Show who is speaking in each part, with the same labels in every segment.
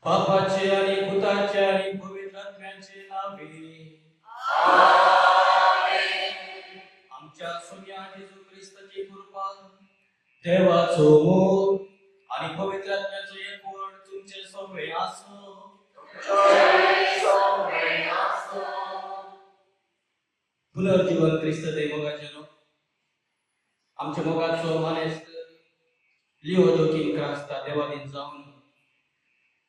Speaker 1: बापाचे आणि पुताचे आणि पवित्र आत्म्याचे नावे आमच्या सोन्या येशू ख्रिस्ताची कृपा देवाचो मोग आणि पवित्र आत्म्याचो एकवट तुमचे सगळे असो पुनर्जीवन ख्रिस्त मोगाचे आमच्या मोगाचो मानेस लिओ दोकीन क्रास्ता देवादीन जाऊन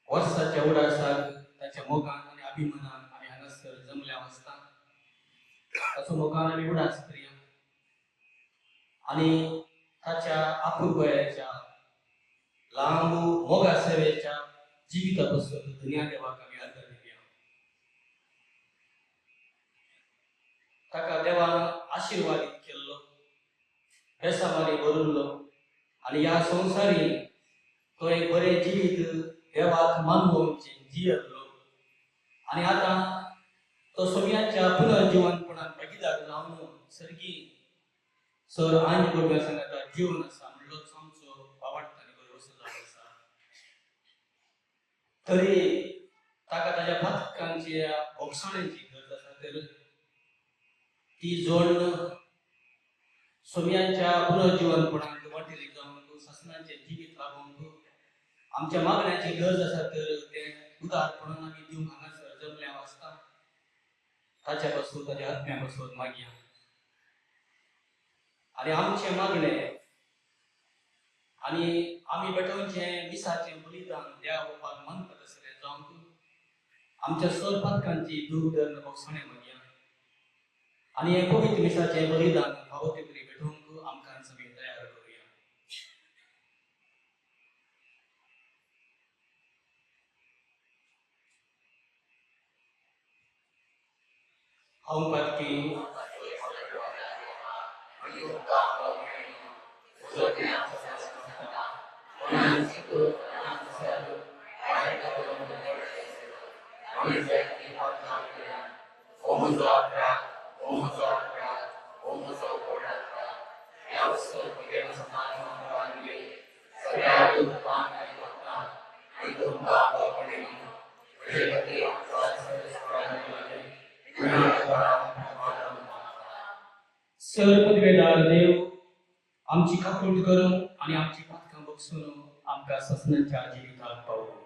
Speaker 1: वर्षाच्या उडासाक त्याच्या मोगान आणि अभिमानान आम्ही हांगासर जमल्या असता ताचो मोगान आम्ही उडास करूया आणि ताच्या अपूर्वयाच्या लांब मोगा सेवेच्या जिवितापासून दुनिया देवाक आम्ही आदर दिवया ताका देवान आशीर्वादित केल्लो बेसामारी भरुल्लो आणि या संसारी तो एक बरे जिवीत देवाक मानवून जियल्लो आणि आता तो सोम्याच्या पुनर्जीवनपणान भागीदार जावन सर्गी सर आनी गोडव्या सांगता जीवन आसा म्हणलो आमचो आवडता आनी बरो जालो आसा तरी ताका ताच्या पातकांची भोगसाण्याची गरज आसा तर ती जोडणं सोम्याच्या पुनर्जीवनपणान वाटेरी जावन ससनाचे जिवीत लाभून आमच्या मागण्याची गरज आसा तर ते उदारपणान आमी दिवंक हांगासर जमल्या आसता ताच्या पासून ताच्या आत्म्या पासून मागया आणि आमचे मागणे आणि आमी बेटोवचे मिसाचे बलिदान देवा बापाक मानता तसले जावंक आमच्या स्वपातकांची दूर धरण भोगसाणे मागया आणि हे पवित्र मिसाचे बलिदान भावते बरी बेटोवंक आमकां सगळे तयार करूया हांव पातकी सर्वपदवेदार देव आमची खाकुट करूं आणि आमची पातकां बक्षून आमकां ससनाच्या जिविताक पावूं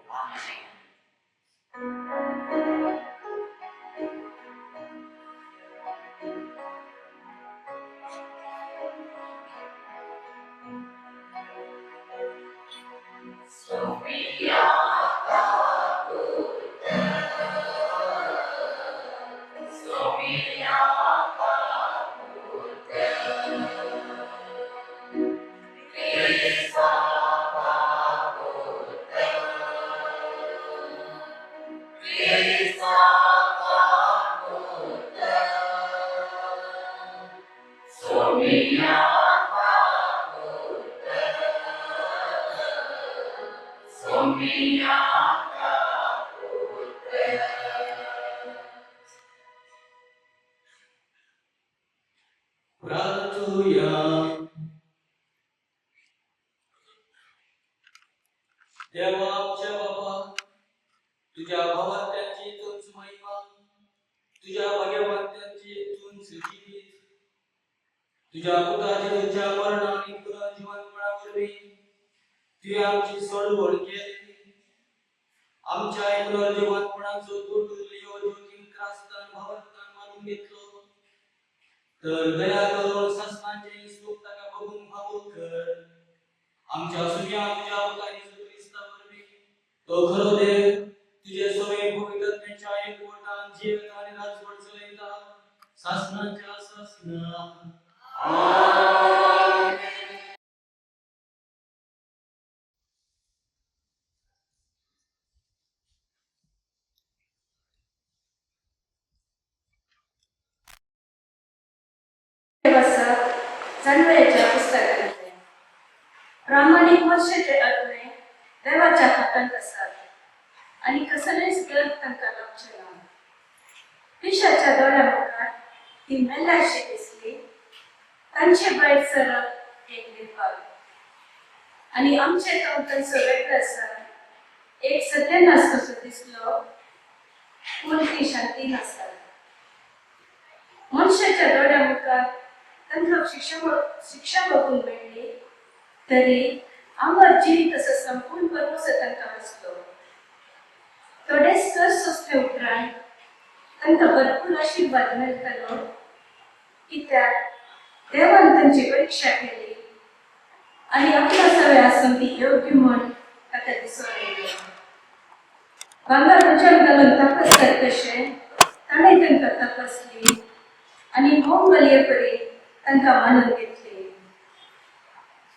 Speaker 1: देवा आमच्या बाबा तुझ्या भावांची तुझ महिमा तुझ्या भाग्यवांची तुझ जीवित तुझ्या पुताचे तुझ्या मरणाने पुनर्जीवन तुवें आमची सोडवण केली, आमच्या पुनर्जीवनपणाचो दूत लिओ जोखीम त्रासतान भावतान मानून घेतलो, तर दया करून शासनाचे सुख ताका बघून भावूक कर. आमच्या सुया तुझ्या अवतारी ख्रिस्तावरवी तो खरो देव तुझे सवय पवित्रतेच्या एकवटान जीवन आणि राजवट चलयता शासनाच्या शासना. आमेन.
Speaker 2: जाणवेच्या पुस्तकांतले प्रामाणिक वर्षाचे आत्मे देवाच्या हातांत असतात आणि कसलेच गरज तांकां लागचे ना. पिशाच्या दोळ्या मुखार ती मेल्लाशी दिसली, तांचे बैल सरप एक निर्भाग आणि आमचे तोंड तांचो वेगळो आसा. एक सत्यानाश कसो दिसलो, पूण ती शांती नासता. मनशाच्या दोळ्या मुखार तांकां शिक्षा बघून मेळ्ळी, तरी आमर जिवीत असो संपूर्ण पर्वस तांकां आसलो. थोडे स्तर सोंसले उपरांत तांकां भरपूर आशीर्वाद मेळटलो, कित्याक देवान तांची परीक्षा केली आनी आपल्या सवय आसून ती योग्य म्हूण ताका दिसून येयली. भांगर उजवाड घालून तपासतात तशें ताणें तांकां तपासली आनी मोग बलये परी तांकां मानून घेतली.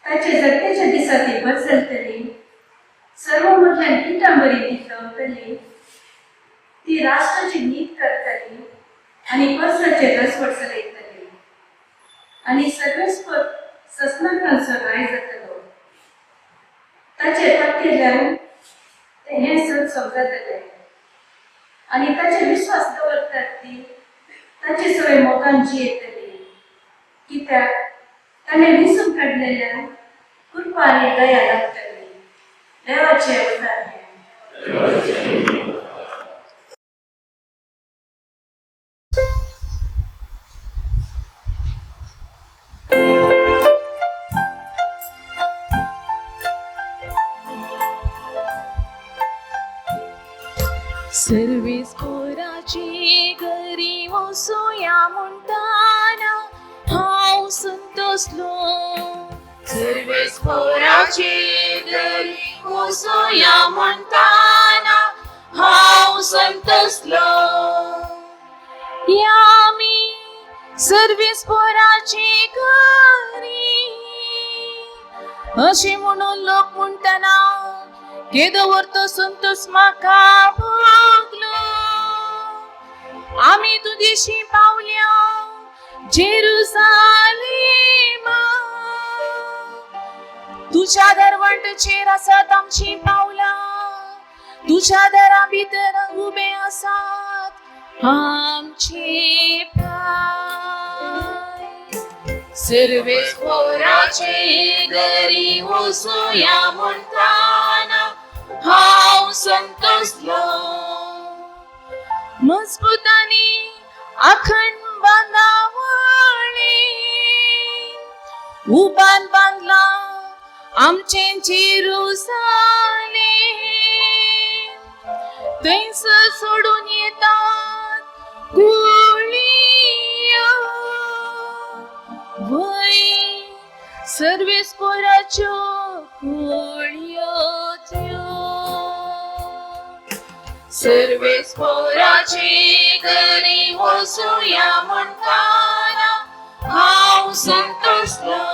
Speaker 2: ताचे जगतेच्या दिसा ती भर चलतली, सर्व मदल्यान पिठांबरी ती खेळटली. ती राष्ट्राची नीत करतली आनी कर्जाचे रसवट चलयतली आनी सर्वेस्पर ससनाकांचो राय जातलो. ताचे ताकतिल्यान ते हें सग समजतले आनी ताचे विश्वास दवरतात ती ताचे सवय मोगान जियेतली, कित्याक ताणें विसरून काडलेल्यान कृपा आनी दया लागतली. देवाचे अवतार हे.
Speaker 3: सर्वीस पोराची घरी वसूया म्हणटाना हांव संतोसलो. सर्वीस पोराची घरी वसूया म्हणटाना हांव संतोसलो. या आमी सर्वीस पोराची घरी अशी म्हणून लोक म्हणटाना केदो व्हरतो संतोष म्हाका भोगलो. आमी तुजेशी पावल्या जेरुसालेमा, तुझ्या दरवंटचेर आसात आमची पावलां, तुझ्या दरा भितर उबे आसात आमचे पाय. सर्वेस पोराचे घरी वसूया म्हणटाना हांव संतोसलो. मजबूतानी अखंड बांदावळी उबान बांदला आमचे जेरुसालेम. थंयसर सोडून येतात गुळयो वय सर्वेस पोराच्यो गुळयो त्यो. सर्वेस पोराची घरी वसूया म्हणटाना हांव संतोसलो.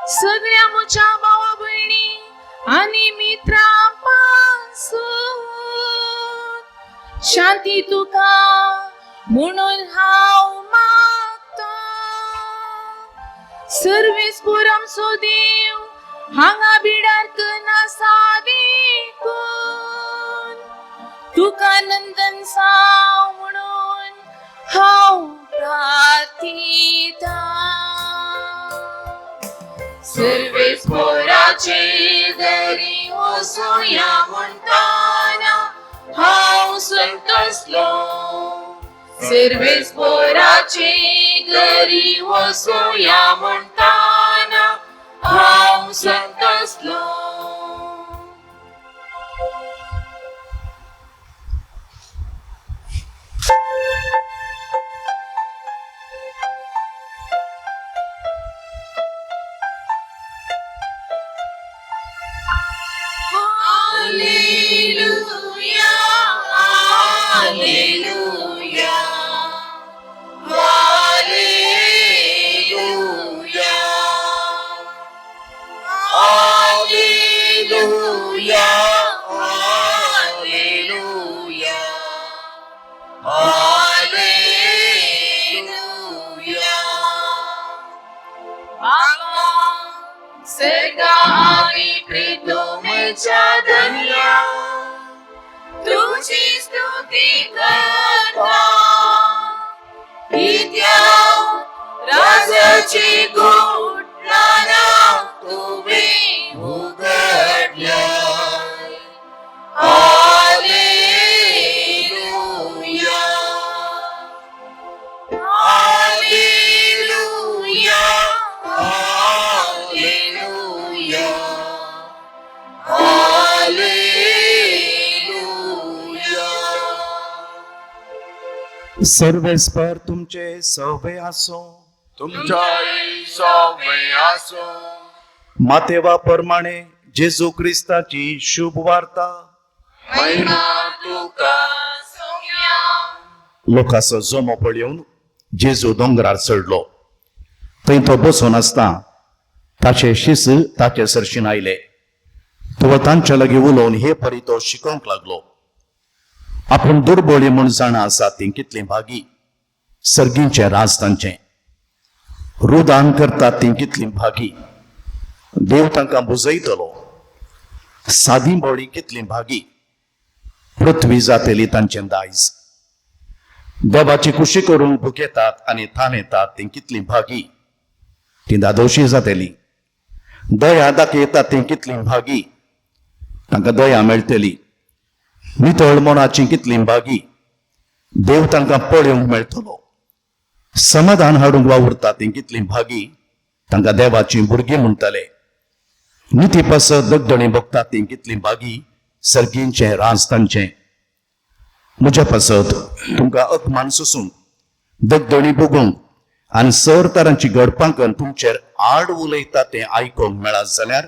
Speaker 3: सगळ्या म्हज्या भावा भयणी आनी मित्रां पासून शांती तुका म्हणून हांव मागता. सर्वेस पोर आमचो देव हांगा बिडार नासा देखून तुका नंदन साव म्हणून हांव प्रार्थिता. सर्वेस पोराचे घरी वसूया म्हणटाना हांव संतोसलो. सर्वेस पोराचे घरी वसूया म्हणटाना हांव संतोसलो. प्रीतमेच्या धन्या तुझी स्तुती करता इत्या राजाची गुटलाना तुम्ही उघडल्या हालेलुया हालेलुया हालेलुया हालेलुया
Speaker 4: सर्वेस्पर तुमचे सवे असो
Speaker 5: तुमच्याही सवे असो
Speaker 4: मातेवा प्रमाणे जेजू ख्रिस्ताची शुभ वार्ता
Speaker 5: महिमा तुका
Speaker 3: सौम्या
Speaker 4: लोकांचो जमो पळयोवन जेजू दोंगरार चडलो. थंय तो बसून आसता ताचे शिस ताचे सरशीन आयले. तो तांच्या लागीं उलोवन हे परी तो शिकोवंक लागलो. आपूण दुर्बळी म्हूण जाणा आसा ती कितली भागी, सर्गींचे राज तांचें रुदान करतात ती कितली भागी, देव तांकां बुजयतलो. सादी बोळी कितली भागी, पृथ्वी जातेली तांचें दायज. देवाची कुशी करून भुकेतात आनी थान येतात ती कितली भागी, ती दादोशी जातेली. दया दाखयतात ती कितली भागी, तांकां दया मेळटली. नितळ मनाची कितली भागी, देव तांकां पळोवंक मेळटलो. समाधान हाडूंक वावुरता ती कितली भागी, तांकां देवाची भुरगीं म्हणटले. निती पासत दगदणी भोगता ती कितली भागी, सर्गींचे राज तांचें. म्हज्या पासत तुमकां अपमान सोसूंक, दगदणी भोगूंक आनी सर तरांची गडपांकन तुमचेर आड उलयता तें आयकोंक मेळत जाल्यार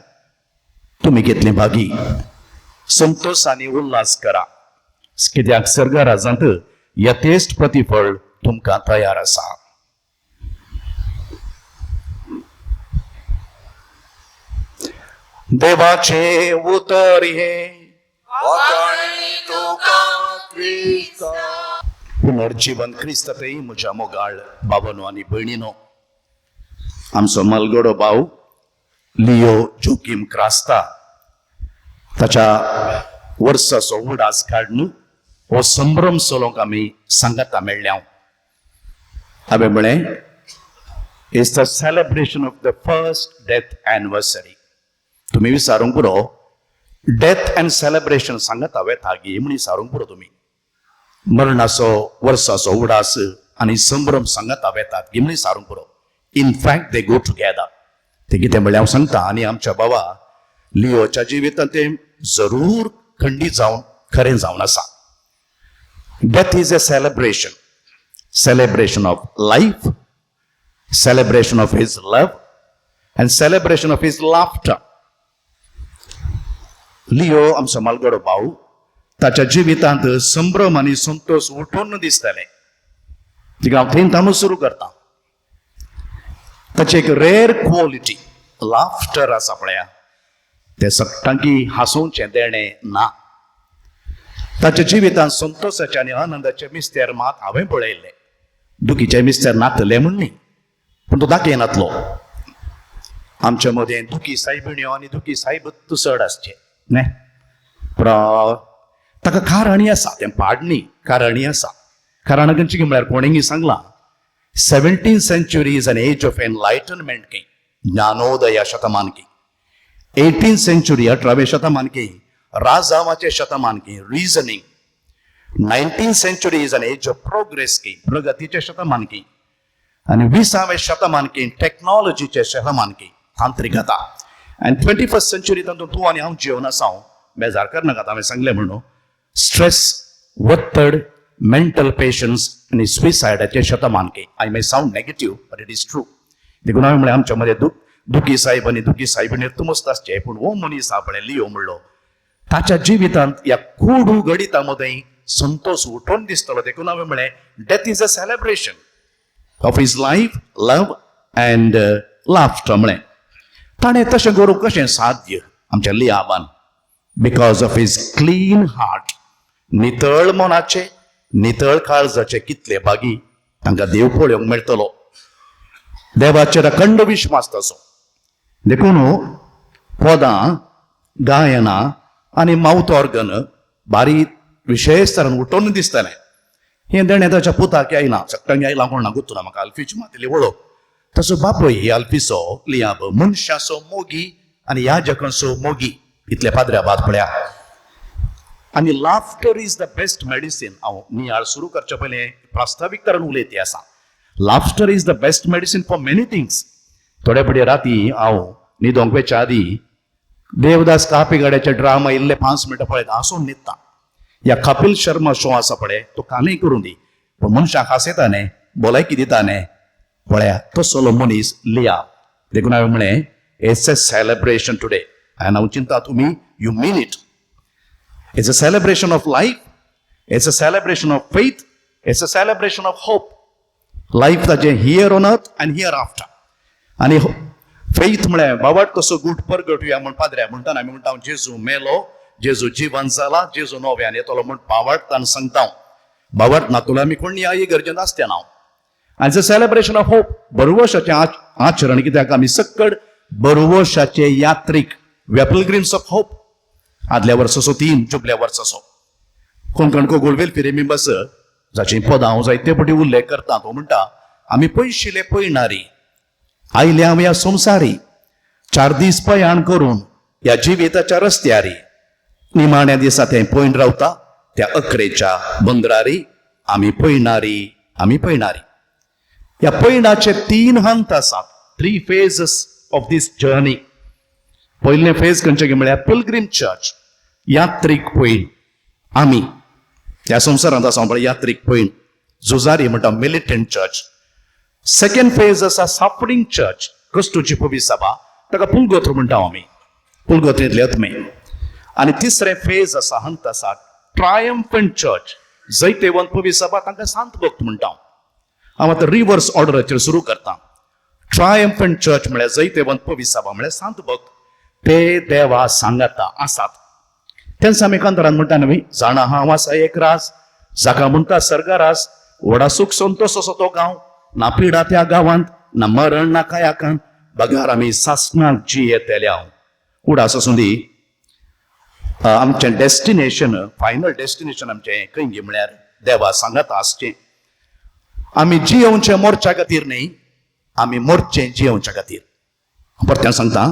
Speaker 4: तुमी कितली भागी. संतोष आनी उल्हास करा, कित्याक सर्ग राजांत यथेश्ट प्रतिफळ तुमकां तयार आसा. देवाचे उतर हे
Speaker 5: वतनी तुका क्रिस्ता
Speaker 4: पुनर्जीवन क्रिस्त ते म्हज्या मोगाळ बाबनो आनी भयणीनो. आमचो मलगडो भाव लिओ जोकीम क्रास्ता ताच्या वर्साचो उडास काडून हो संभ्रम चलोवंक आमी सांगाता मेळ्ळ्या. हांवें म्हळें it's the celebration of the first death anniversary. तुम्ही विचारूंक पुरो डेथ एंड सेलिब्रेशन सांगत हांवें थागी म्हण विचारूंक पुरो. तुमी मरणाचो वर्साचो उडास आनी संभ्रम सांगत हांवें थागी म्हण विचारूंक पुरो. In fact they go together. ते कितें म्हळ्यार हांव सांगता. आनी आमच्या बाबा लिओच्या जिवितांत तें जरूर खंडीत जावन खरें जावन आसा. Death is a celebration, celebration of life, celebration of his love, and celebration of his laughter. Leo आमचो मालगडो भाव ताच्या जिवितांत संभ्रम आनी संतोष उठून दिसताले. तिका हांव थंयतानूच सुरू करता. ताची एक रेअर क्वॉलिटी लाफ्टर आसा पळया, ते सट्टांकी हांसूंचें देणें ना. ताच्या जिवितांत संतोषाचे आनी आनंदाचे मिस्तेर मात हांवें पळयल्ले. दुखीचे मिस्तेर नातले म्हण न्ही, पूण तो दाखयनातलो. आमच्या मदें दुखी सायबिण्यो आनी दुखी सायब तुसड आसचे न्ही. ताका कारणीं आसा, तें पाड न्ही, कारणीं आसा. कारण खंयची म्हळ्यार कोणेंय सांगलां 17th century is an age of enlightenment की, ज्ञानोदय शतमान की. 18th century 18वें शतमान की राजावाचे शतमान की, reasoning. 19th century is an age of progress की, प्रगतीचे शतमान की. आणि 20वें शतमान की टेक्नॉलॉजीचे शतमान की, तांत्रिकता. आणि 21st century तातूंत तूं आनी हांव जिवन आसा. बेजार करनाकात, हांवें सांगलें म्हणून. स्ट्रेस, वत्तड, मेंटल पेशन्स आणि सुसायडाचे शतमान की. I may sound negative but it is true. देखून हांवें म्हळें आमच्या मध्ये दुखी साहेब आनी दुखी सायबिणीर तुमस्त आसचे. पूण हो मनीस हा पळय लिओ म्हणलो, ताच्या जिवितांत ह्या खूड गणिता मदें संतोष उठून दिसतलो. देखून हांवें म्हळें death is a celebration of his life, love and laughter. म्हळें ताणें तशें करूंक कशें साध्य आमच्या लियाबान? Because of his clean heart. नितळ मनाचे, नितळ काळजाचे कितले भागी तांकां देव पळोवंक मेळटलो. देवाचेर अखंड विश्वास ताचो. देखून पदां गायना आनी माउथ ऑर्गन बारीक विशेष तरान उठोवन दिसतालें. हे देणे ताच्या पुताक आयला, सक्काळी आयला कोणा गुर्तुना म्हाका अल्फीची मातली वळख. ताचो बापूय अल्फीचो लियाब मनशाचो मोगी आनी याजकांचो मोगी इतले पाद्र्या बाद पळया. आनी laughter is the best medicine. हांव नियाळ सुरू करचे पयलें प्रास्तावीक तरान उलयती आसा. Laughter is the best medicine for many things. थोडे पडे राती हांव न्हिदोंक वेच्या आदीं देवदास कापेगाड्याचे ड्रामा इल्ले 5 मिनटां पळयता, हांसून न्हिदता. या कपिल शर्मा शो आसा पळय तो कालय करून दी, पण मनशाक हांसयता न्ही, भलायकी दिता न्ही, पळया तसलो मनीस लिया. देखून हांवें म्हळें इट्स अ सेलिब्रेशन टुडे. आनी हांव चिंता तुमी you mean it. It's a celebration of life, it's a celebration of faith, it's a celebration of hope. Life ताजें हियर ऑन अर्थ आनी हियर आफ्टर. आनी फेथ म्हळ्यार बाबट कसो गूट परगटुया म्हण पाद्र्या म्हणटाना आमी म्हणटा जेजू मेलो, जेजू जिवंत जाला, जेजू नव्यान येतलो म्हण बावटतान सांगता. बावट नातुला आमी कोण ह्या गरजेन आसते ना. आनी it's a celebration of hope. बरोवशाचें आचरण कित्याक आमी सक्कड बरोवशाचे यात्रीक, वे पिलग्रिम्स ऑफ होप. आदल्या वर्साचो 3 जुबल्या वर्साचो कोंकण गोगोळवेल फिरेमी बस जाची पदां हांव जायते पटी उल्लेख करता. तो म्हणटा आमी पयशिले पयणारी आयले हांव ह्या संवसारी, 4 दीस पयाण करून ह्या जिविताच्या रस्त्यारी. निमाण्या दिसा तें पयण रावता त्या अकरेच्या बंदरारी. आमी पयणारी, आमी पयणारी. ह्या पयणाचे 3 हंत आसात, 3 phases ऑफ दीस जर्नी. पयलें फेज खंयचें म्हळ्यार पिलग्रीम चर्च, यात्रीक पयण. आमी ह्या संवसारांत आसा पळय यात्रीक पयण. झुजारी म्हणटा मिलिटंट चर्च. सेकंड फेज आसा सफरींग चर्च, कश्टूची पवी सभा, ताका पुलगोत्र म्हणटा आमी, पुलगोत्रेंतले आत्मे. आनी तिसरें फेज आसा, हंत आसा ट्रायम्फंट चर्च, जैतेवंत पवी सभा, तांकां सांत भक्त म्हणटा. हांव आतां रिवर्स ऑर्डराचेर सुरू करता. ट्रायम्फंट चर्च म्हळ्यार जैतेवंत पवी सभा म्हळ्यार सांत भक्त. ते देवा सांगाता आसात. तेन्ना आमी कांतरान म्हणटा न्ही, जाणा हांव आसा एक रास, जाका म्हणटा सर्गारास, व्हडा सूख संतोश असो तो गांव, ना पिडा त्या गांवांत, ना मरण ना कायाकांत, बगार आमी सासणाक जी येतेल्या. उडास आसूं दी. आमचें डेस्टिनेशन, फायनल डेस्टिनेशन आमचें खंय म्हळ्यार देवा सांगाता आसचें. आमी जियोवचें मोरच्या खातीर न्ही, आमी मोरचें जियोवच्या खातीर. परत्यान सांगता,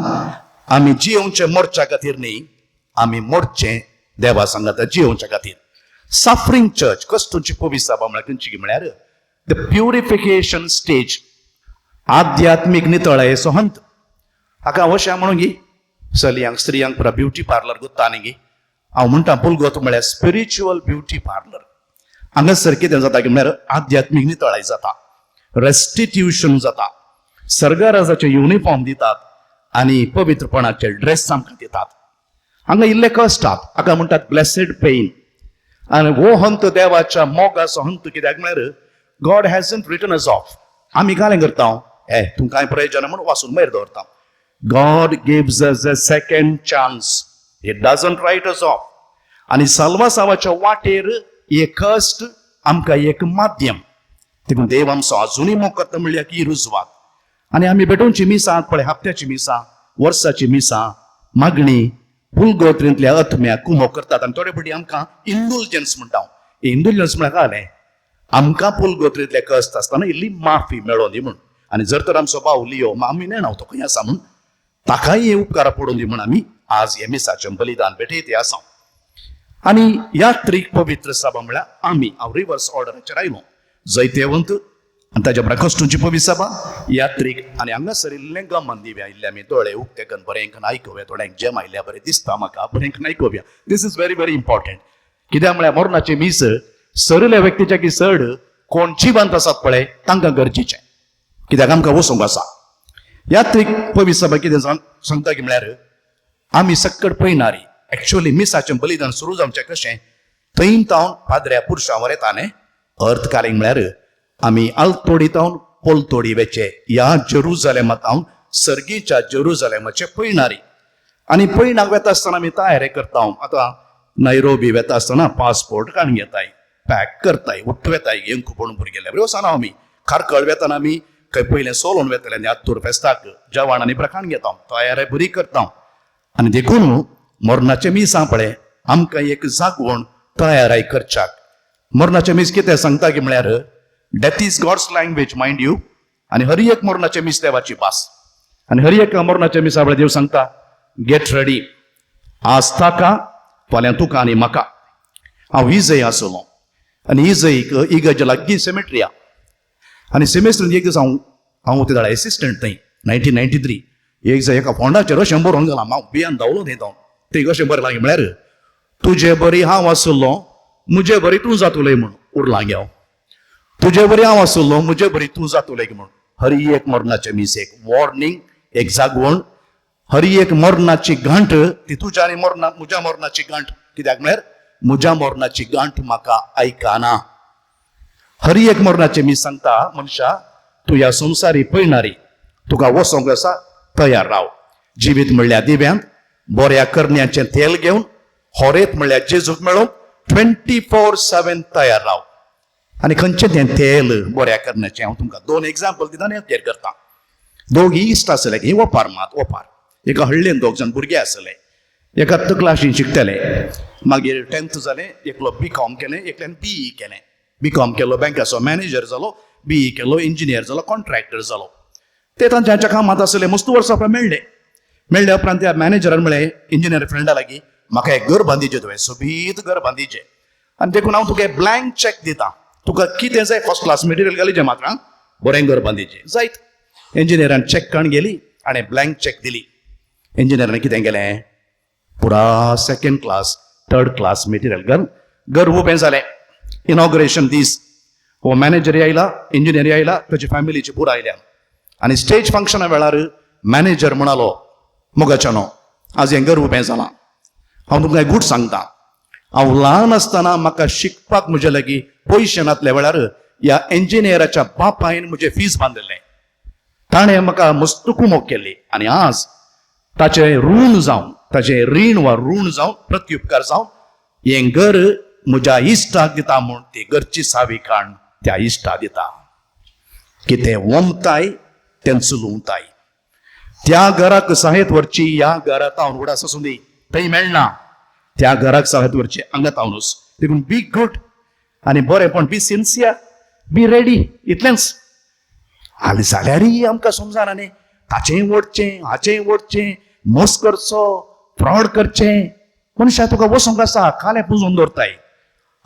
Speaker 4: आमी जियोवचें मोरच्या खातीर न्ही, आमी मोरचें देवा सांगाता जियोवच्या खातीर. सफरींग चर्च, कश्टूची पवी सभा म्हळ्यार खंयची म्हळ्यार द प्युरिफिकेशन स्टेज, आध्यात्मीक नितळायेचो हंत. हाका अशें म्हणून गी चलयांक स्त्रियांक पुरा ब्युटी पार्लर गुत्ता न्ही गी. हांव म्हणटा पुलगोत म्हळ्यार स्पिरिच्युअल ब्युटी पार्लर. हांगासर कितें जाता की म्हळ्यार आध्यात्मीक नितळाय जाता, रेस्टिट्यूशन जाता. सर्गराजाचे युनिफॉर्म दितात आनी पवित्रपणाचे ड्रेस आमकां दितात. हांगा इल्ले कश्टात, हाका म्हणटात ब्लेसेड पेन. आनी हो हंत देवाच्या मोगाचो हंत. कित्याक म्हळ्यार God hasn't written us off. आमी कालें करता, तूं कांय प्रयोजन म्हणून वाचून भायर दवरता. God gives us a second chance. He doesn't write us off. आनी साल्वासावाच्या वाटेर हे कश्ट आमकां एक माध्यम. देखून देव आमचो अजुनूय मोग करता म्हणल्यार की रुजवात. आनी आमी बेटोवची मिसां पळय, हप्त्याची मिसां, वर्साची मिसां, मागणी, पुलगोत्रेंतल्या अथम्याक कुमो करतात. आनी थोडे फावटी आमकां इंडुलजन्स म्हणटा. इंडुलजन्स म्हळ्यार काय आमकां पुलगोत्रेंतले कश्ट आसतना इल्ली माफी मेळोवन दी म्हूण. आनी जर तर आमचो भाव लियो आमी नेणाव तो खंय आसा म्हूण, ताकाय हे उपकार पडोवन दी म्हूण आमी आज हे मिसाचें बलिदान भेटयते आसा. आनी यात्रीक पवित्र सभा म्हळ्यार आमी. हांव रिवर्स ऑर्डराचेर आयलो. जैतेवंत आनी ताच्या बरा कश्टूची पवी सभा, यात्रीक. आनी हांगासर इल्लें गमन दिव्या इल्ले आमी दोळे उक्ते करून बरें आयकोव्या. थोड्यांक जेम आयल्या बरें दिसता म्हाका, बरें आयकोव्या. This is very very important. कित्याक म्हळ्यार मरणाचे मीस सरिल्ल्या व्यक्तीच्या की चड कोण जिवंत आसात पळय तांकां गरजेचें. कित्याक आमकां वचूंक आसा. यात्रीक पवी सभा कितें सांगता की म्हळ्यार आमी सक्कड पयणारी. एक्चुअली मिसाचें बलिदान सुरू जावचें कशें, थंय तावन पाद्र्या पुरुशां वर येता न्ही. अर्थ कालेंक म्हळ्यार आमी आलतोडी तावन पोलतोडी वेचे ह्या जेरुजलेमांत तावन सर्गीच्या जेरुजलेमाचे पयणारी. आनी पयणाक वेता आसतना आमी तयारी करता. आतां नैरोबी वेता आसतना पासपोर्ट काडून घेताय, पॅक करताय, उठ्ठ वेताय, येंक पडून भुरगेले बरें वचना आमी. खारकळ वेताना आमी खंय पयलें सोलोवन वेतले आनी आत्तूर फेस्ताक जेवण आनी प्रखाण घेता. तयारी बरी करता. आनी देखून मरणाचे मीस पळय आमकां एक जागवण तयाराय करच्याक. मरणाचे मीस कितें सांगता की म्हळ्यार death is God's language mind you. आनी हर एक मरणाचे मीस देवाची भास. आनी हर एक मरणाच्या मिसा वेळार देव सांगता गेट रेडी. आज ताका फाल्यां तुका आनी म्हाका. हांव इजय आसलो आनी इजयक इगर्जे लागीं सेमेट्री आहा. आनी सेमेस्ट्रीन एक दीस हांव ते धाडा एसिस्टंट थंय 1993. एक दिसा एका फोंडाचेर अशें बरोवन गेला. हांव बियान धांवलो थंय जावन ते कशें बरें लागलें म्हळ्यार तुजे बरी हांव आसलो मुजे बरी तूं जातुलय म्हूण उरलां गे हांव. तुजे बरी हांव आसलो मुजे बरी तूं जातुलय म्हूण. हर एक मरणाचे मीस एक वॉर्निंग, एक जागवण. हर एक मरणाची गांठ ती तुज्या आनी म्हज्या मरणाची गांठ. कित्याक म्हळ्यार म्हज्या मरणाची गांठ म्हाका आयकाना. हर एक मरणाचे मीस सांगता मनशा तूं ह्या संवसारी पळयणारी तुका वसोंक आसा तयार राव. जिवीत म्हणल्यार दिव्यांत बऱ्या करण्याचें तेल घेवन होरेत म्हणल्यार जेजूक मेळोवंक 24/7 तयार राव. आनी खंयचें तें तेल बऱ्या करण्याचें हांव तुमकां 2 एग्जाम्पल दिता आनी हांव करता. दोग इश्ट आसले की ओपार मात ओपार. एका हळ्ळेन 2 जाण भुरगे आसले. एका क्लासीन शिकताले. मागीर 10th जालें. एकलो BCom केलें, एकल्यान BE केलें. BCom केलो बँकाचो मॅनेजर जालो, BE केलो इंजिनियर जालो, कॉन्ट्रॅक्टर जालो. ते तांच्या कामात आसले. मस्त वर्सां मेळ्ळे उपरांत त्या मॅनेजरान म्हळें इंजिनियर फ्रेंडा लागीं म्हाका एक घर बांदिचें तुवें सोबीत घर बांदिचें. आनी देखून हांव तुका ब्लँक चॅक दिता. तुका कितें जाय फर्स्ट क्लास मटेरियल घालीचें मात्र बरें घर बांदिचें. जायत इंजिनियरान चॅक काडून गेली आनी ब्लँक चॅक दिली. इंजिनियरान कितें केलें पुरा 2nd class 3rd class material घर उबें जालें. इनॉग्रेशन दीस हो मॅनेजर आयला, इंजिनियर आयला, ताची फॅमिलीची पुरा आयल्या. आनी स्टेज फंक्शना वेळार मॅनेजर म्हणालो मोगाच्यानो आज हें घर उबें जालां. हांव तुमकां एक गूट सांगता. हांव ल्हान आसतना म्हाका शिकपाक म्हजे लागीं पयशे नासले वेळार ह्या इंजिनियराच्या बापायन म्हजें फीज बांदिल्लें. ताणें म्हाका मस्त कुमोग केल्ली आनी आज ताचें ऋण जावन ताचें रीण वा ऋण जावन प्रत्युपकार जावन हें घर म्हज्या इश्टाक दिता म्हूण ती घरची साविकाण त्या इश्टा दिता. कितें वमताय तें चुलवताय. त्या घराक साहेत व्हरची ह्या घरांत हांव उडास आसूं दी थंय मेळना. त्या घराक साहेत व्हरची हांगात हांवूच. देखून बी गुड आनी बरेंपण बी सिन्सियर बी रेडी इतलेंच. हाली जाल्यारय आमकां समजना न्ही. ताचेंय ओडचें हाचेंय ओडचें मोस करचो फ्रॉड करचें. मनशां तुका वसोंक आसा काले पुजोवन दवरताय.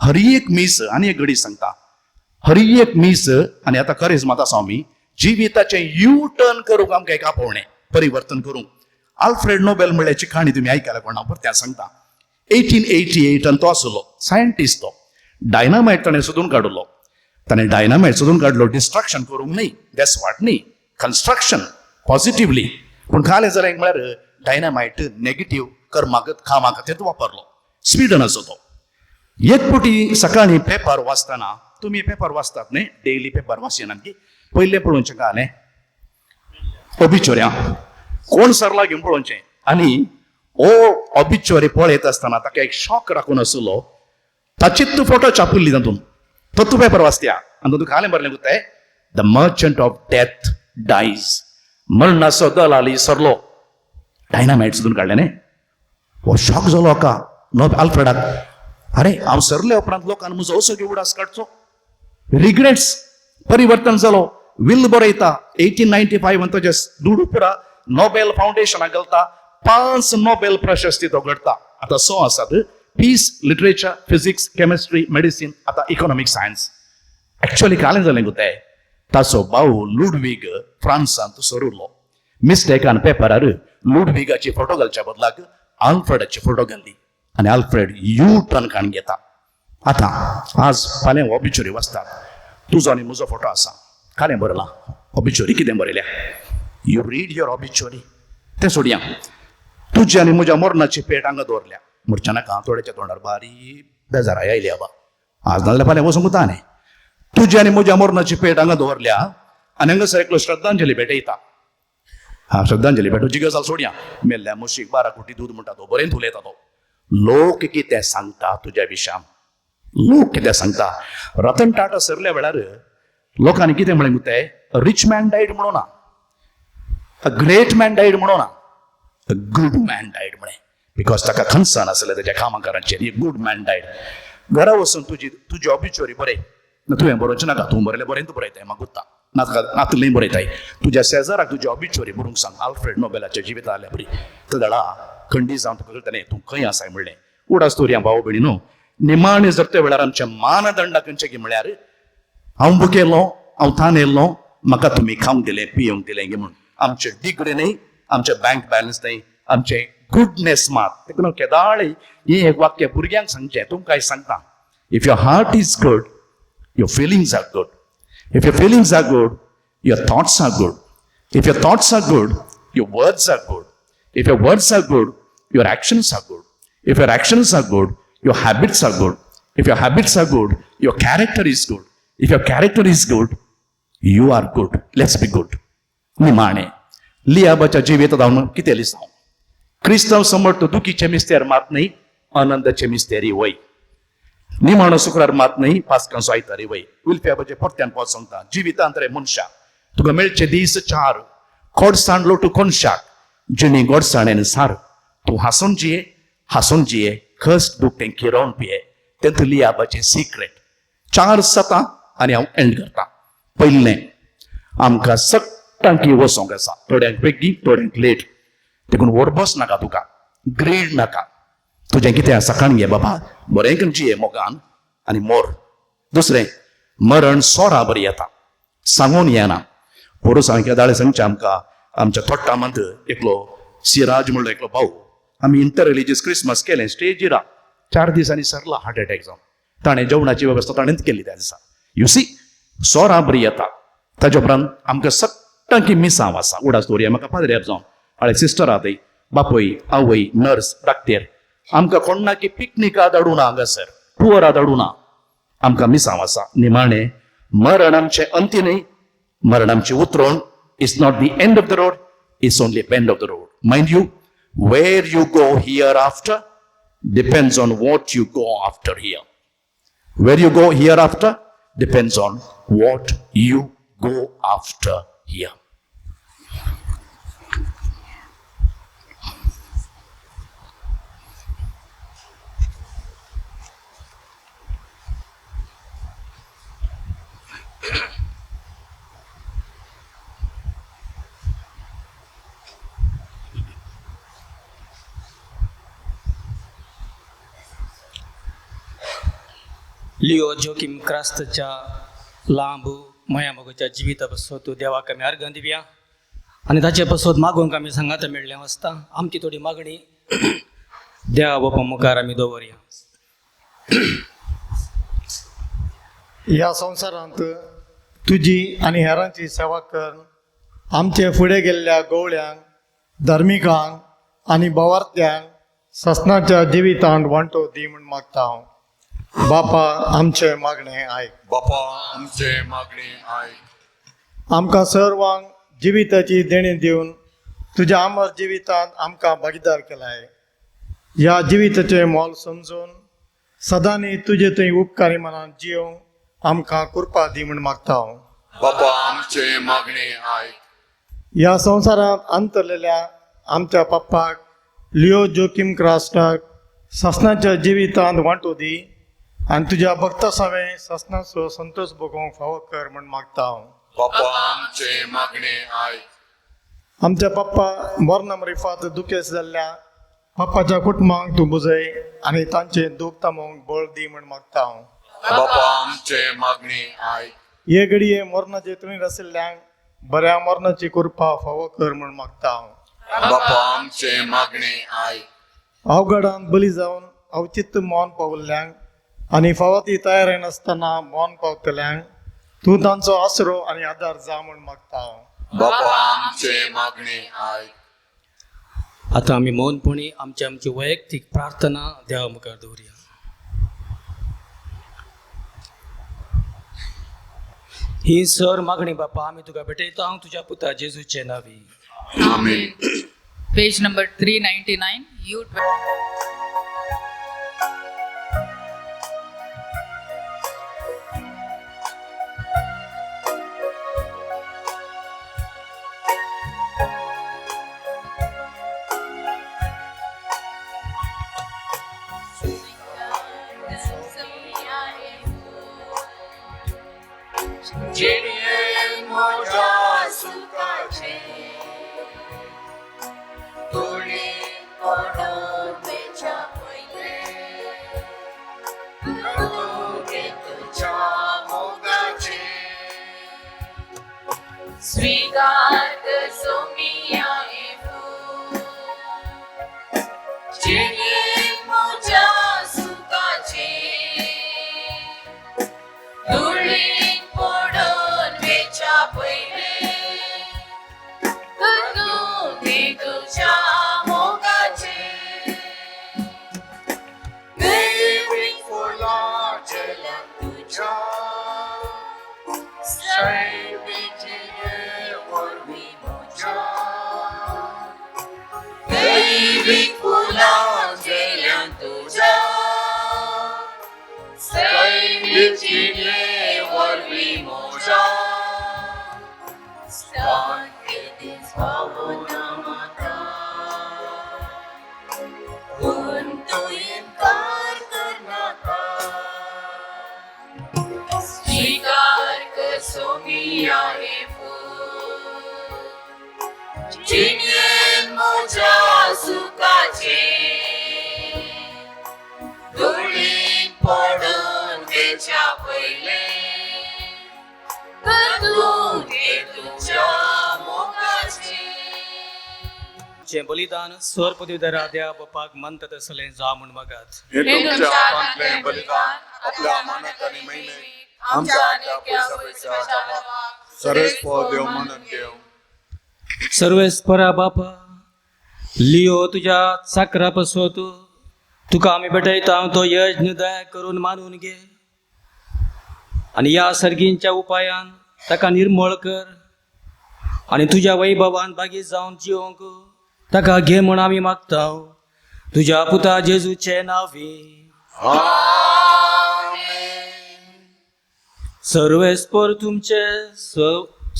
Speaker 4: हर एक मीस आनी एक घडी सांगता हर एक मीस आनी आतां खरेंच मात आसा आमी जिविताचें यू टर्न करूंक आमकां एक आपोवणें परिवर्तन करूंक. आल्फ्रेड नोबेल म्हणल्याची काणी तुमी आयकल्या कोणा पर त्या सांगता 1888 तो आसलो सायंटिस्ट. तो डायनामायट ताणें सोदून काडलो. ताणें डायनामायट सोदून काडलो डिस्ट्रक्शन करूंक न्ही, देसवाट न्ही, कन्स्ट्रक्शन पॉझिटिव्हली. पूण कालें जालें म्हळ्यार डायनामायट नेगेटिव्ह कर्माक कामा खातीर वापरलो. स्विडनाचो तो. एक फावटी सकाळीं पेपर वाचतना तुमी पेपर वाचतात न्ही डेली पेपर वाचिनात की पयलें पळोवचें जालें ऑबिच्युरी कोण सरला घेवन पळोवचें. आनी ओ ऑबिच्युरी पळयत आसतना ताका एक शॉक राखून आसलो. ताचीच फोटो छापिल्ली तातूंत. तो तूं पेपर वाचत्या आनी तातूंत कालें बरलें गुताय the merchant of death dies. मरणाचो दलाली सरलो. डायनामायट सोदून काडलें न्ही. हो शॉक जालो हाका आल्फ्रेडाक. अरे हांव सरले उपरांत लोकांनी म्हजो असो उडास काडचो. रिग्रेट्स परिवर्तन जालो. विल बरयता 1895 ताचे दुडू पुरा नोबेल फाउंडेशनाक घालता. 5 नोबेल प्रशस्ती तो घडता. आतां 6 आसात. Peace, literature, physics, chemistry, medicine, आतां इकॉनॉमिक सायन्स. एक्चुअली कालें जालें गुताय ताचो भाऊ लुडविग फ्रांसांत सरुलो. मिस्टेकान पेपरार लुडविगाची फोटो घालच्या बदलाक आल्फ्रेडाची फोटो घाल्ली आनी आल्फ्रेड यू टर्न काडून घेता. आतां आज फाल्यां ऑबिच्युरी वाचतात. तुजो आनी म्हजो फोटो आसा. कालें बरयलां ऑबिच्युरी कितें बरयल्या. You read your obituary. तें सोडया. तुजी आनी म्हज्या मरणाची पेट हांगा दवरल्या. म्हज्या नाका थोड्याच्या तोंडार बारीक बेजाराय आयली बाबा. आज नाजाल्यार फाल्यां वचूंक वता न्ही. तुजी आनी म्हज्या मरणाची पेट हांगा दवरल्या आनी हांगासर एकलो श्रद्धांजली भेटयता. श्रद्धांजली भेटोवची गजाल सोडया. मेल्ल्या म्हशीक 12 कोटी दूद म्हणटा तो बरें उलयता तो. लोक कितें सांगता तुज्या विशयान. लोक कितें सांगता. रतन टाटा सरल्या वेळार लोकांनी कितें म्हळें गुताय रिच मॅन डायड म्हणून ना, अ ग्रेट मॅन डायड म्हणून ना, अ गुड मॅन डायड म्हणे. बिकॉज ताका कन्सर्न आसलें तेज्या कामाकारांचेर. ए गूड मॅन डायड. घरा वचून तुजी ऑबिच्युरी बरय ना, तुवें बरोवचें नाका. तूं बरयलें बरें तूं बरयताय म्हाका गुत्ता नातलें बरयताय. तुज्या शेजाराक तुजी ऑबिच्युरी बरोवंक सांग. आल्फ्रेड नोबेलाच्या जिविता आल्या बरी. तो धडा खंडी जावन तुका कळटलें तूं खंय आसाय म्हणलें. उडा स्टोरी हांव भाव भयणीनो. निमाणे जर त्या वेळार आमच्या मानदंडा खंयचे गे म्हळ्यार हांव बुकेलो, हांव थान येयल्लो, म्हाका तुमी खावंक दिलें पियोंक दिलें गे म्हूण. आमचे डिग्री न्हय, आमचे बँक बॅलन्स न्हय, आमचे गुडनेस मात. तेका न्हू केदाळ हें एक वाक्य भुरग्यांक सांगचें. तुमकां हांव सांगता, if your heart is good, your feelings are good. If your feelings are good, your thoughts are good. If your thoughts are good, your words are good. If your words are good, your actions are good. If your actions are good, your habits are good. If your habits are good, your character is good. If your character is good, you are good. Let's be good. निमाणे लियाबाच्या जिवितात हांव कितें लिसांव. क्रिस्तांव समोर तो दुखीचे मिस्तेर मात न्हय, आनंदाचे मिस्तेरी वय. निमाणो शुक्रार मात न्हय, पासकांचो आयतारी वय. उल्फ्याबाचे परत्यान पावत सांगता, जिवितांत रे मनशा तुका मेळचे दीस चार. गोडसाण लोटू कोनशाक, जिणी गोडसाणेन सार. तूं हांसून जिये, हांसून जिये, खस्ट दूख तें किरोवन पिये. तें लियाबाचें सिक्रेट. 4 सतां आनी हांव एंड करता. पयलें, आमकां सट्टांकी वसोंक आसा. थोड्यांक बेगी, थोड्यांक लेट. देखून वरबस नाका तुका, ग्रीड नाका. तुजें कितें आसा काण घे बाबा, बरें करून जिये मोगान आनी मोर. दुसरें, मरण सोरा बरी येता, सांगून येना. पोरूस हांवें केदाळे सांगचें आमकां, आमच्या थोट्टामंत एकलो सिराज म्हणलो एकलो भाऊ, आमी इंटर रिलिजियस क्रिसमस केलें स्टेजीर. 4 दिसांनी सरला हार्ट अटॅक जावन. ताणें जेवणाची वेवस्था ताणेंच केली त्या दिसा. यू सी, सोरा बरी येता. ताजे उपरांत आमकां सट्टांकी मिसांव आसा. उडा स्टोरी म्हाका पाद्र्याप जावन हाळे सिस्टर आताय, बापय, आवय, नर्स, डाक्टर. आमकां कोण ना की पिकनिका धाडूं ना हांगासर, टुअरा धाडूं ना. आमकां मिसांव आसा. निमाणें, मरण आमचें अंती न्हय, मरण आमचें उतरोण. It's not the end of the road, it's only bend of the road. Mind you, where you go hereafter depends on what you go after here. Where you go hereafter depends on what you go after here.
Speaker 1: Leo Joaquim क्रास्तच्या लांब मयामोगाच्या जिविता बसत देवाक आमी अर्घ दिवया आनी ताचे पासत मागोवंक आमी सांगात मेळ्ळें वचता. आमची थोडी मागणी देवा बापा मुखार आमी दवरया.
Speaker 6: ह्या संवसारांत तुजी आनी हेरांची सेवा कर. आमचे फुडें गेल्ल्या गवळ्यांक, धर्मिकांक आनी भवार्थ्यांक ससनाच्या जिवितांत वांटो दी म्हूण मागता हांव. बापा, आमचे मागणें आयक.
Speaker 5: बापा आमचे मागणी आयक.
Speaker 6: आमकां सर्वांक जिविताची देणी दिवन तुज्या अमर जिवितांत आमकां भागीदार केलाय. ह्या जिविताचें मोल समजून सदांनी तुजे थंय उपकारी मनान जियोंक आमकां कृपा दी म्हूण मागता हांव.
Speaker 5: बापा आमचे मागणी आयक.
Speaker 6: ह्या संवसारांत अंतरलेल्या आमच्या पप्पाक लिओ जोकिम क्रास्टाक ससनाच्या जिवितांत वांटो दी आनी तुज्या भक्ता सवें ससनाचो संतोश भोगोवंक फावो कर म्हूण मागता हांव.
Speaker 5: बापा आमचे मागणी आयक.
Speaker 6: आमच्या पप्पा मरण रिफात दुखेस जाल्ल्या पप्पाच्या कुटुंबांक तूं बुजय आनी तांचे दूख थांबोवंक बळ दी म्हूण मागता हांव.
Speaker 5: बापा आमचे मागणी आयक.
Speaker 6: हे घडये मरणाचे तुणीर आशिल्ल्यांक बऱ्या मरणाची कृपा फावो कर म्हूण मागता हांव.
Speaker 5: बापा आमचे मागणी आयक.
Speaker 6: अवघडांत बली जावन अवचित्त मौन पावल्ल्यांक आनी फावो ती तयार नासतना मौन पावतल्यांक तूं तांचो आसरो आनी आदार जा म्हूण मागता हांव.
Speaker 5: बापा आमचे मागणी आयक.
Speaker 1: आतां आमी मौनपणी आमची वैयक्तीक प्रार्थना देवा मुखार दवरया. ही सर मागणी बापा आमी तुका भेटयता हांव तुज्या पुता जेजूचे नांवी.
Speaker 5: आमीन.
Speaker 3: Page number 399, U. पडून वेच्या पहिले तू घे तुझ्या मोगाचे स्वीकार कर सोमिया हे फूल चिडले मोजा सुखाचे धुळीत पडून वेच्या पहिले तू घे तुझ्या मोगाचे
Speaker 5: दैविक फुलाचे तुझ्या सैविकी वरवी मोजा
Speaker 3: दैविक फुलाचे तुझ्या सैनिकी वरवी मोजा सांकेतीच भावना माता तू इन्कार कर नका स्वीकार कर सोमिया हे फूल चिन्हेन मोजा सुखाचे धुळीत पडून वेच्या पहिले तू घे तुझ्या मोगाचे
Speaker 1: जे बलिदान स्वर पदवीधरा द्या बापाक म्हणतात असले जा म्हण मागात
Speaker 5: हे तुमच्या हातातले बलिदान आपल्या मानात आणि महिमेत आमच्या आज्ञा पैसा सर्वस्व देव म्हणून देव
Speaker 1: सर्वेस परा बापा लिओ तुझ्या साकरा पसवतो तुका आम्ही भेटायता तो यज्ञ दया करून मानून घे आणि या सर्गींच्या उपायान ताका निर्मळ कर आणि तुझ्या वैभवान बागी जाऊन जिवंक ताका घे म्हण आम्ही मागता तुझ्या पुता जेजूचे नावे सर्वेस्पर तुमचे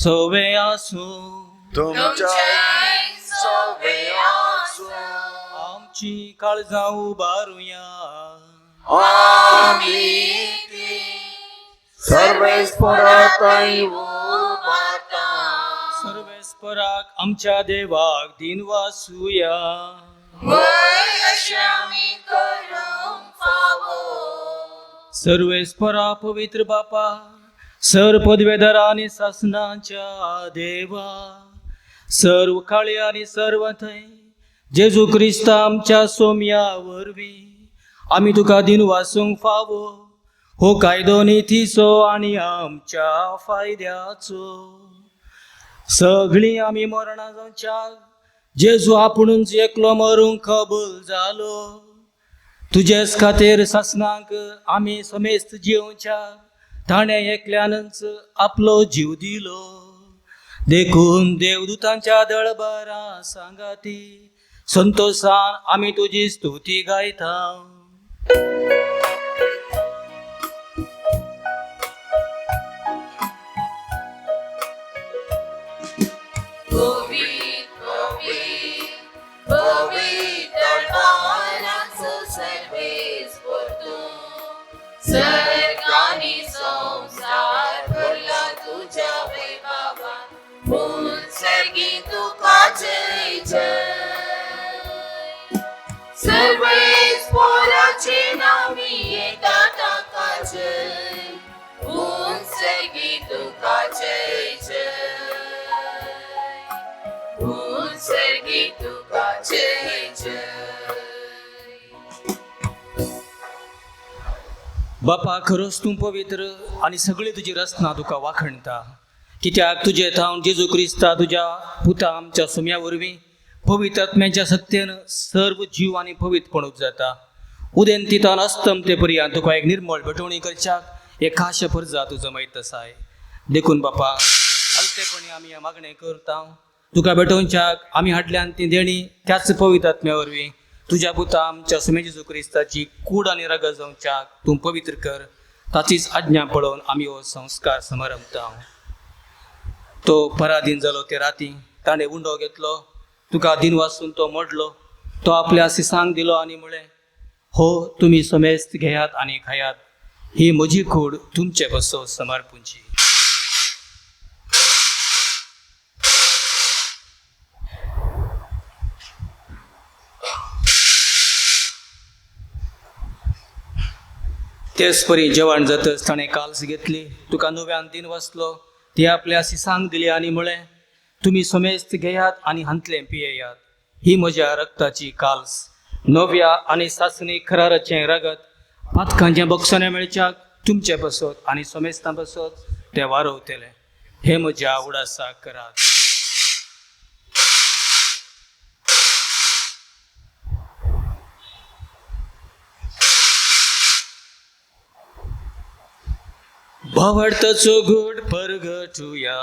Speaker 1: सवे आसू
Speaker 5: तुमच्या सवे आसू
Speaker 1: आमची काळजा उबारूया
Speaker 5: आम्ही सर्वेस्पराताई उभारता
Speaker 1: सर्वेस्पराक आमच्या देवाक दिन वासूया
Speaker 3: आम्ही करून फावो
Speaker 1: सर्वेस्परा पवित्र बापा सर पदवेधरा आणि शासनाच्या देवा सर्व काळे आणि सर्व थंय जेजू क्रिस्त आमच्या सोम्या वरवी आम्ही तुका दिन वासूंक फावो हो कायदो नितीचो आणि आमच्या फायद्याचो सगळी आम्ही मरणा जावच्या जेजू आपुणूच एकलो मरूंक कबूल जालो तुझेच खातीर शासनाक आम्ही समेस्त जिवच्या ताणे एकल्यानच आपलो जीव दिलो देखून देवदूतांच्या दळबरा सांगाती संतोषान आम्ही तुझी स्तुती गायता
Speaker 3: सर्गानी संसार भरला तुझ्या वैभवान फूल सर्गी तुका जय जय सर्वेस पोराचे नावी येता ताका जय फूल सर्गी तुका जय जय फूल सर्गी तुका जय जय
Speaker 1: बापा खरोच तूं पवित्र आणि सगळी तुझी रचना तुका वाखणता कित्याक तुझे थावन जेजू क्रिस्ता तुझ्या पुता आमच्या सुम्या वरवीं पवित्र आत्म्याच्या सत्तेन सर्व जीव आणि पवित्रपणूक जाता उदेन तितान अस्तम ते पर्यंत तुका एक निर्मळ भेटवणी करच्याक एक खास फर्जा तुझं माहीत आसाय देखून बापा हलतेपणी आमी मागणें करता तुका भेटोवच्याक आमी हाडल्यान ती देणी त्याच पवित्र आत्म्या वरवीं तुझ्या पुता आमच्या सुमे जेजू क्रिस्ताची कूड आणि रग जावच्याक तूं पवित्र कर ताचीच आज्ञा पळोवन आमी हो संस्कार समारंभता तो पराधीन जालो ते राती ताणें उंडो घेतलो तुका दिन वाचून तो मोडलो तो आपल्या सिसांक दिलो आनी म्हळें हो तुमी समेस्त घेयात आनी खायात ही म्हजी कूड तुमचे बसो समर्पूंची तेच परी जेवण जातच ताणें काल्स घेतली, तुका नव्यान दिन वसलो, ती आपल्या सिसांक दिली आनी म्हळें, तुमी समेस्त घेयात आनी हांतलें पियेयात. ही म्हज्या रक्ताची काल्स, नव्या आनी सासणी खराराचें रगत. पातकांचें बक्षणें मेळच्याक तुमचे बसत आनी समेस्तां बसत ते वारवतले. हे म्हज्या उडासाक करात. भावार्थाचो घोट परगटुया.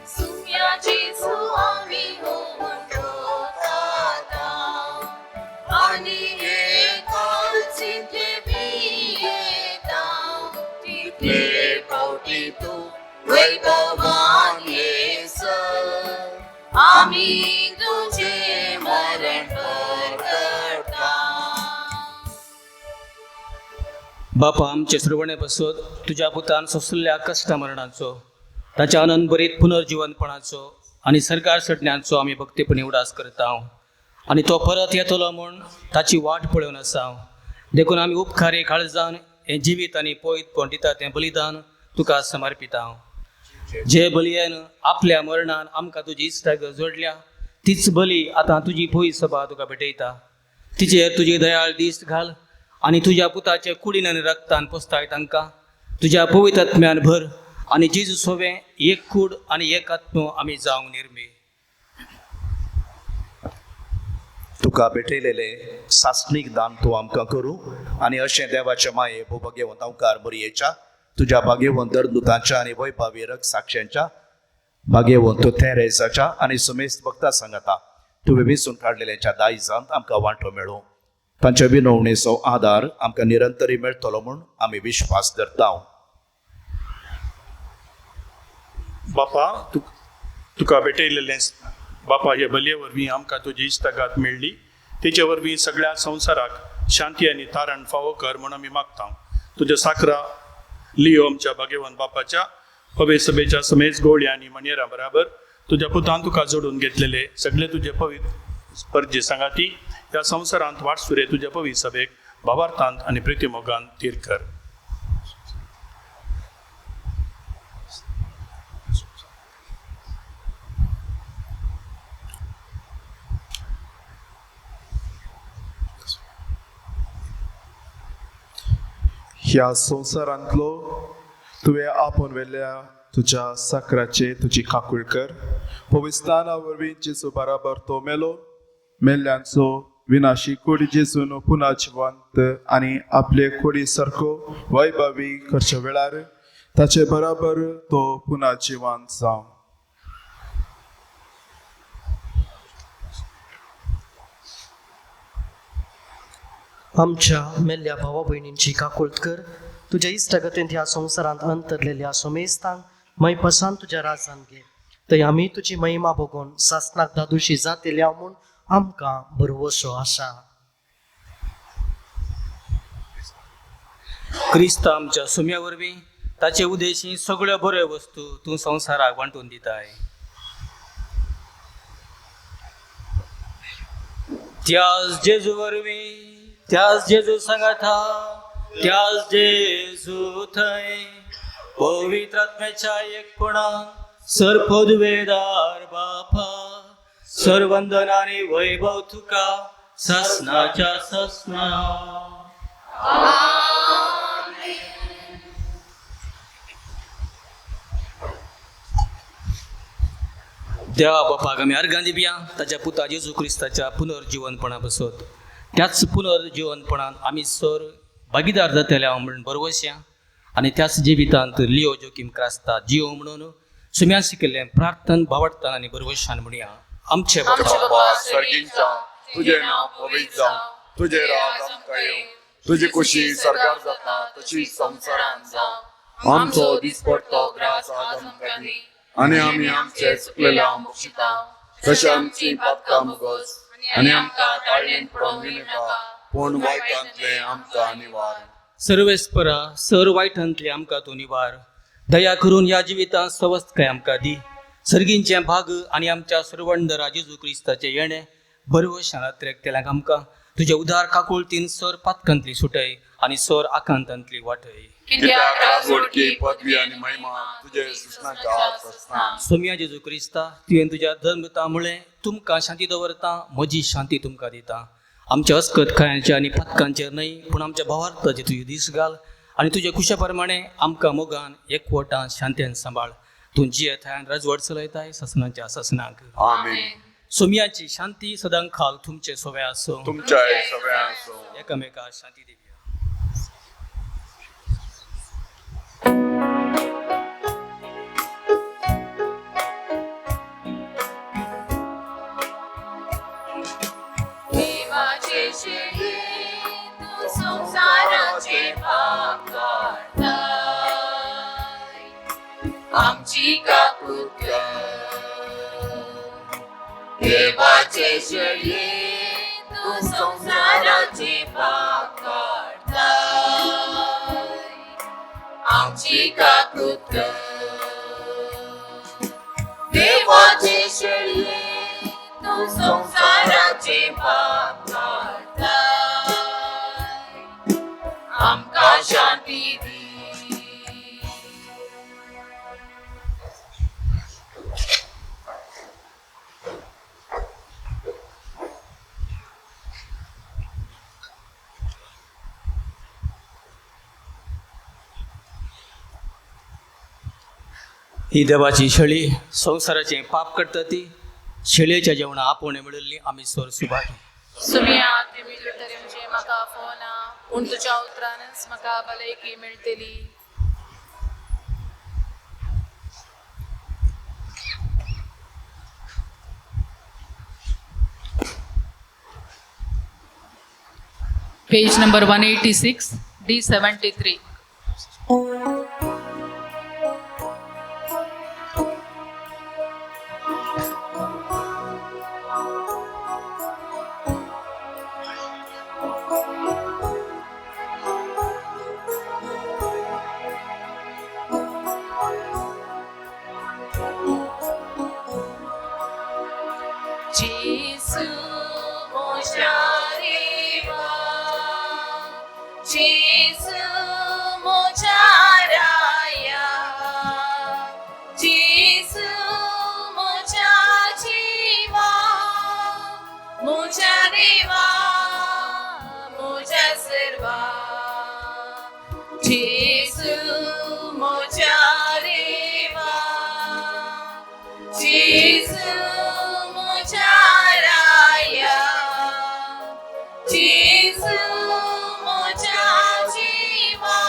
Speaker 3: सुम्याची सुवामी हो म्हणटा आणि एकांचितले पियेता. तितले पावटी तू वैभवान येस, आम्ही तुझे मरण करता.
Speaker 1: बापा, आमचे सर्वणे बसत तुज्या पुतान सोंसल्या कश्टा मरणाचो, ताच्या आनंद बरीत पुनर्जीवनपणाचो आनी सरकार सटण्याचो आमी भक्तीपणी उडास करता. आनी तो परत येतलो म्हूण ताची वाट पळोवन आसा. देखून आमी उपकारी काळजान हें जिवीत आनी पयतपण दिता तें बलिदान तुका समर्पिता. जे बलयेन आपल्या मरणान आमकां तुजी इश्टाग जोडल्या, तीच बली आतां तुजी पळय सभा तुका भेटयता. तिचेर तुजी दयाळ दिश्ट घाल आनी तुज्या पुताचे कुडीन आनी रक्तान पोसताय तांकां तुज्या पवित्र आत्म्यान भर. आनी जेजू सोबें एक कूड आनी एक आत्मो आमी जावंक निर्मी.
Speaker 4: तुका भेटयलेले सासणीक दान तूं आमकां करूं आनी अशें देवाच्या माये भोवभाग्यवंत अवकार मरयेच्या तुज्या भाग्यवंत दरदुतांच्या आनी वैभवीरक साक्षांच्या भाग्यवंत थेरेसाच्या आनी समेस्त भक्तां सांगाता तुवें वेंचून काडलेल्याच्या दायजांत आमकां वांटो मेळो. तांच्या विनवणेचो आदार आमकां निरंतरी मेळटलो म्हूण आमी विश्वास धरता.
Speaker 7: बापा, तुका भेटयलेलें बापा, हे बलये वरवीं आमकां तुजी इश्टागात मेळ्ळी. तेचे वरवीं सगळ्या संवसाराक शांती आनी तारण फावो कर म्हूण आमी मागता. तुज्या साकरा लियो आमच्या भाग्यवान बापाच्या पवे सभेच्या समेज गवळ्या आनी मणियरा बराबर तुज्या पुतान तुका जोडून घेतलेले सगळे तुजे पवित्र परजे सांगाती ह्या संवसारांत वाटसुरे तुज्या पवित्र सभेक भावार्थांत आनी प्रितीमोगान तीर कर.
Speaker 5: ह्या संवसारांतलो तुवें आपोवन व्हेल्ल्या तुज्या साकराचे तुजी काकूळ कर. पवित्राना वरवीं जेजू बराबर तो मेल्ल्यांचो विनाशी कोडी जेजून पुना जिवंत आनी आपले कोडी सारको वैभवी करच्या वेळार ताचे बराबर तो पुना जिवंत जावं.
Speaker 8: आमच्या मेल्ल्या भावा भयणींची काकुळट कर. तुज्या इश्टागतींत ह्या संवसारांत अंतरलेल्या सोमेस्तांक मैपसान तुज्या राजान घे. थंय आमी तुजी महिमा भोगून सासनाक दादोशी जातेल्या म्हूण आमकां भरवसो आसा.
Speaker 1: क्रिस्त आमच्या सुम्या वरवीं ताचे उदेशी सगळ्यो बऱ्यो वस्तू तूं संवसाराक वांटून दिताय. त्याच जेजू वरवीं त्याच जेजू सांगाता त्याच जेजू थंय पवित्र आत्म्याच्या एकपणान सरपदवेदार बापा सर्वंदन आनी वैभव तुका ससनाच्या ससना. देवा बापाक आमी अर्गां दिवया ताच्या पुता जेजू क्रिस्ताच्या पुनर्जीवनपणा बसत. त्याच पुनर्जीवनपणान आमी सर भागीदार जातल्या म्हणून बरवश्या आनी त्याच जिवितांत लिओ जोकीम क्रास्ता जियो म्हणून सुम्या शिकिल्लें प्रार्थन भावडतान आनी बरवशान म्हणया. आमचे
Speaker 5: बापा सर्गींच्या तुझे नाव पवित्र जावं, तुझे राज आमकां येवं, तुजी कुशी सरकार जाता तशी संवसारांत जावं. आमचो दिसपडटो ग्रास आज आमकां दी आनी आमी आमचे चुकलेल्या बक्षिता तशें आमची पातकां मुगोस आनी आमकां ताळयेन पडोवंक दिनाका पूण वायटांतले आमकां निवार.
Speaker 1: सर्वेस्परा सर वायटांतले आमकां तूं निवार. दया करून ह्या जिवितांत सवस्त काय आमकां दी. सर्गींचे भाग आनी आमच्या सर्वंडरा जेजू क्रिस्ताचे येणे बरो शाळांतल्याक तेलाक आमकां तुजे उदार काकुळतीन सर पातकांतली सुटय आनी सर आकांतांतली वाटय.
Speaker 5: कित्याक राजवडकी पदवी आनी महिमा तुजे सुस्नाच्या हात आसता.
Speaker 1: सोम्या जेजू क्रिस्ता तुवें तुज्या धर्मता मुळे तुमकां शांती दवरता, म्हजी शांती तुमकां दिता. आमच्या अस्कत खायांचेर आनी पातकांचेर न्हय पूण आमच्या भावार्थाचे तुजे दीस घाल आनी तुज्या कुशा प्रमाणे आमकां मोगान एकवटान शांतेन सांबाळ. तूं जिये थंय राजवट चलयताय ससनाच्या ससनाक.
Speaker 5: आमीन.
Speaker 1: सोम्याची शांती सदां खाल तुमचे सोवे आसो.
Speaker 5: तुमच्या सगळ्यांक असो.
Speaker 1: एकामेका शांती दिवया.
Speaker 3: देवाचे शेळी तू संसाराचे पाप काढताय. आमची काकूत देवाचे शेळी तू संसाराचे पाप काढताय. आमची काकूत देवाचे शेळी तू संसाराचे पाप काढताय. आमकां शांती दी.
Speaker 1: ही देवाची शेळी संसाराचे पाप करता ती शेळयेच्या जेवणा आपोवणे मेळिल्ली आमी सर सुभागी.
Speaker 3: सुमिया ते मिळू तरी म्हणजे म्हाका फोना पूण तुज्या उतरानच म्हाका भलायकी मेळटली. Page number 186 D73. Jesu mojareva, Jesu mojaraya, Jesu mojajiva, mojareva, mojasirva, Jesu mojareva, Jesu mojaraya, Jesu mojajiva,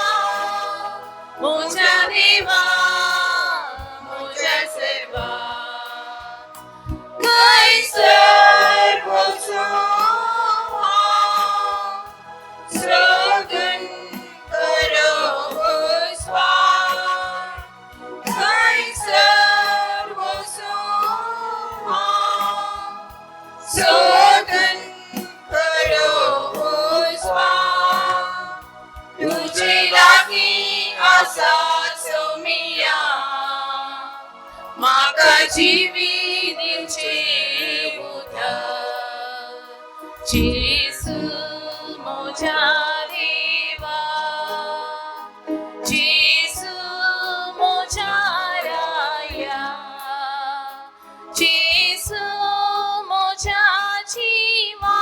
Speaker 3: mojadeva, mojasirva. Kaisar Vasoha, Sragan karo usvar. Kaisar Vasoha, Sragan karo usvar. तुझे लागी आसा सोमिया, म्हाका जिवी दिवचे उदक. जेसू म्हज्या देवा, जेसू म्हज्या राया, जेसू म्हज्या जिवा,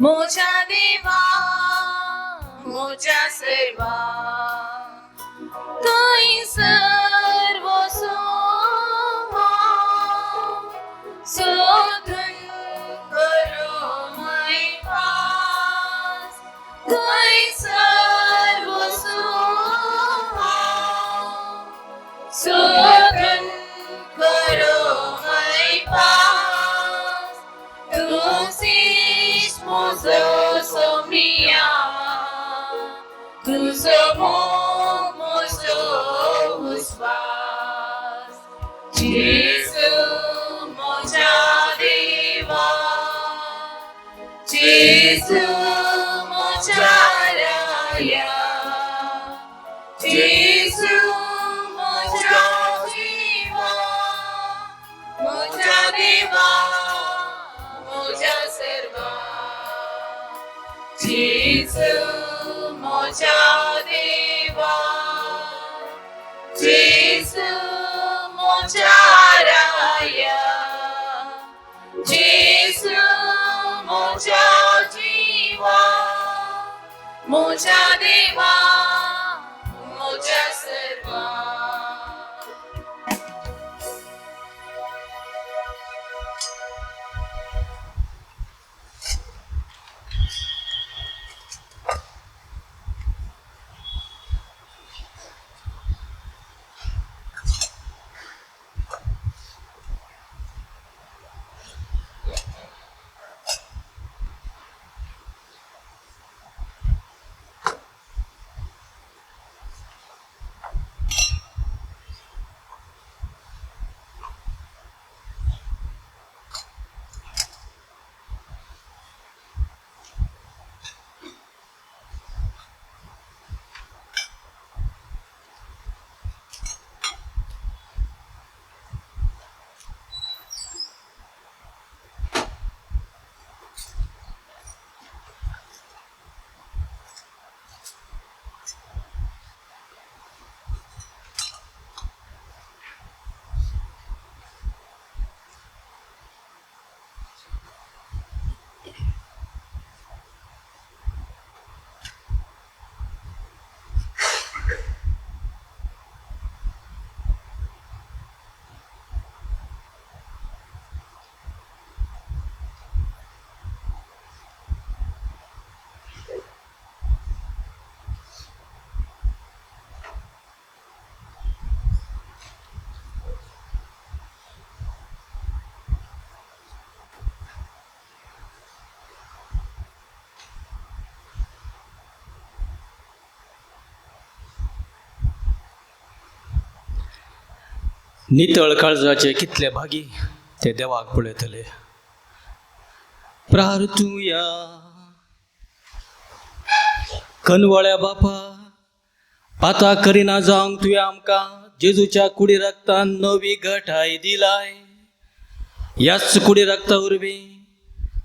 Speaker 3: म्हज्या देवा, म्हज्या सर्वा. थंय सर्व सोहा सोदून करो मैफास. थंय सर्व सोहा सोदून करो मैफास. तूं शीश म्हजो सोमिया, तुझो मोग म्हजो उस्वास. जेसू म्हज्या देवा, जेसू म्हज्या राया, जेसू म्हज्या जिवा, म्हज्या देवा, जेजू मोच्या देवा जेजू मोच्या राया जेजू मोच्या जीवा मोच्या देवा मोच्या सर्वा
Speaker 1: नितळ काळजाचे कितले भागी ते देवाक पळयतले. प्रार्थुया. कनवळ्या बापा, आता करिना जावंक तुवें आमकां जेजूच्या कुडी रक्तान नवी घटाय दिलाय. ह्याच कुडी रक्ता वरवीं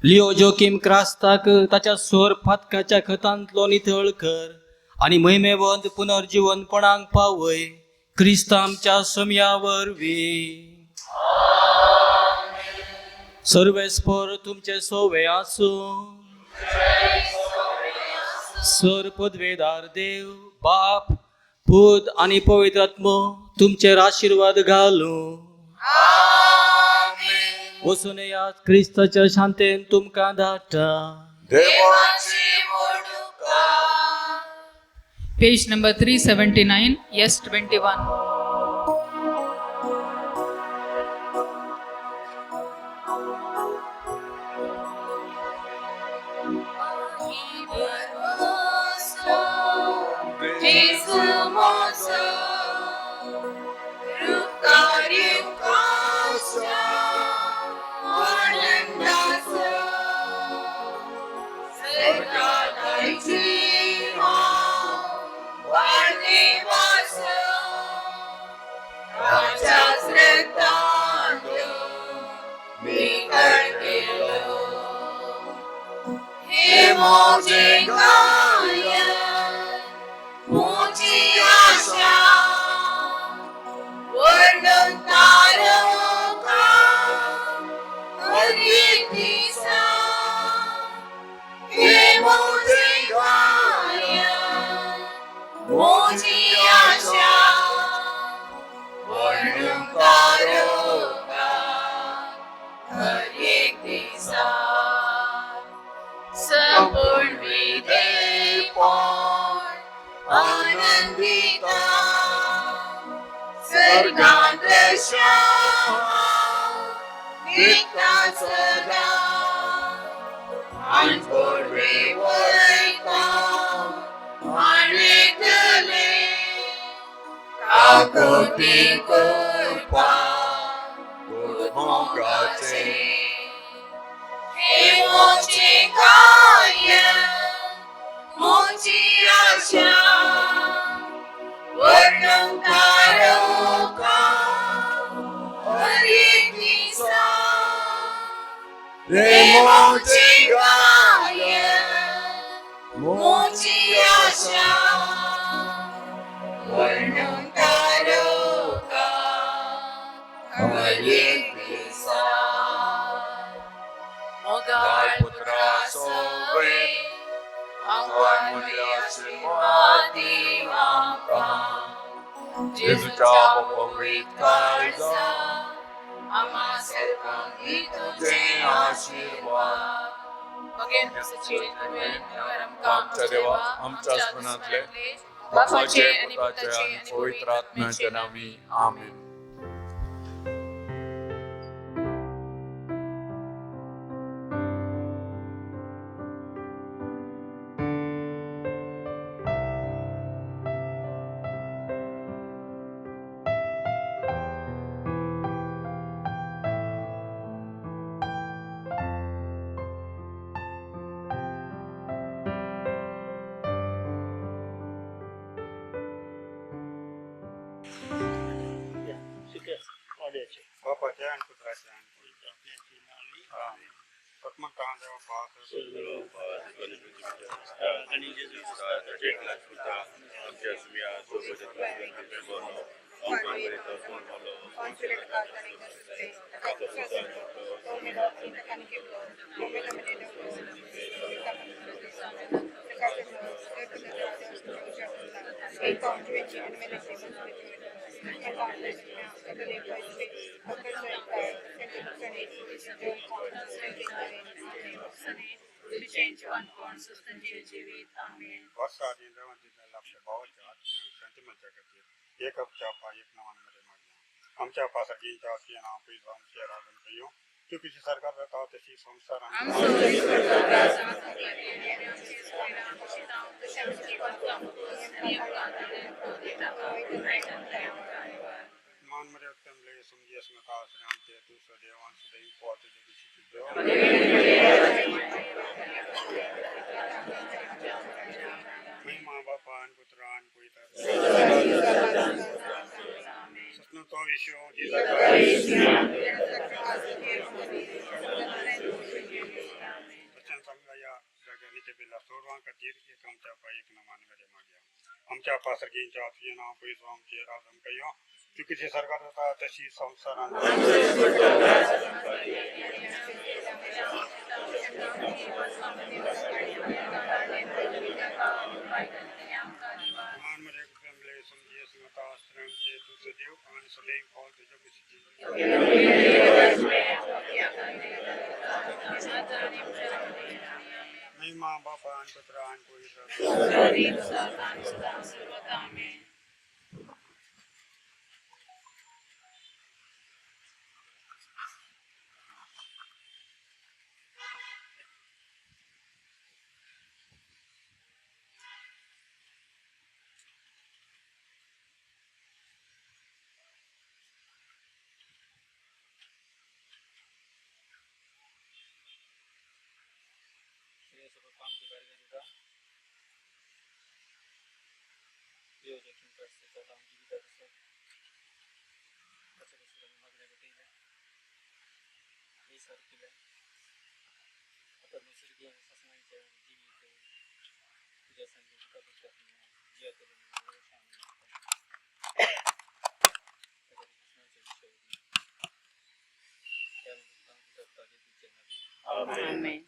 Speaker 1: लिओ जोकीम क्रास्ताक ताच्या सोर फातकाच्या खतांतलो नितळ कर आनी महिमेवंत पुनर्जीवनपणाक पावय. क्रिस्त आमच्या समया वरवीं. सर्वेस्पर तुमचे सोवे आसूं. सर पदवेदार देव बाप पूत आनी पवित्र आत्मो तुमचेर आशीर्वाद घालूं. वचून यात क्रिस्ताच्या शांतेन तुमकां धाडटा.
Speaker 5: देवाची मोडुका.
Speaker 3: Page number 379, yes 21.
Speaker 5: Mo एक दिसा गाय पुत्रा सोवे आव्हान म्हणले आशीर्वादी आमकां जेजूच्या पवित्र काळजा
Speaker 3: आम्हा सर्वांक तुझे आशीर्वाद मगेन पुसाचे
Speaker 5: आमच्या देवा आमच्या मनातले बापाचे पुत्राचे आणि पवित्र आत्म्याचे नामी आमेन.
Speaker 9: बापाच्या आणि पुत्राच्या आणि पवित्रात्म्याची नावे आमेन. आत्मकां देवा पाहत
Speaker 5: आणि जेजू ख्रिस्ताचे पुत्र आमच्या सुमिया
Speaker 9: वर्षादी देवांतील आपल्या भावाच्या आत्म्या शांतिमलच्या खातीर एक हप्त्या पा एक नवांमध्ये मागल्या आमच्या पासगींच्या आत्म्या नाव पैसा आमचे राजन कयो तू किती सरकार जाता तशी संसार मान मध्ये उत्तम ले समझी अस्मता आश्रम ते तू सदैवान सदैव पोते मी माँ बापा आणि पुत्र आणि पवित्र सत्न तो विषय वचन सांगा या जगानीचे बिल्ला सोडवां खातीर एक आमच्या पायक नमानमध्ये मागया आमच्या पासगींच्या आत्म्या नाव पैसा आमचे राजन कयो तू किती सरकार जाता तशी संसारान मान मध्ये जमले समजी अस्मता आश्रम ते तू सदैव आणि सदैव पाल तुझ्या मी माँ बापा आणि पुत्र आणि पवित्र
Speaker 3: Amen.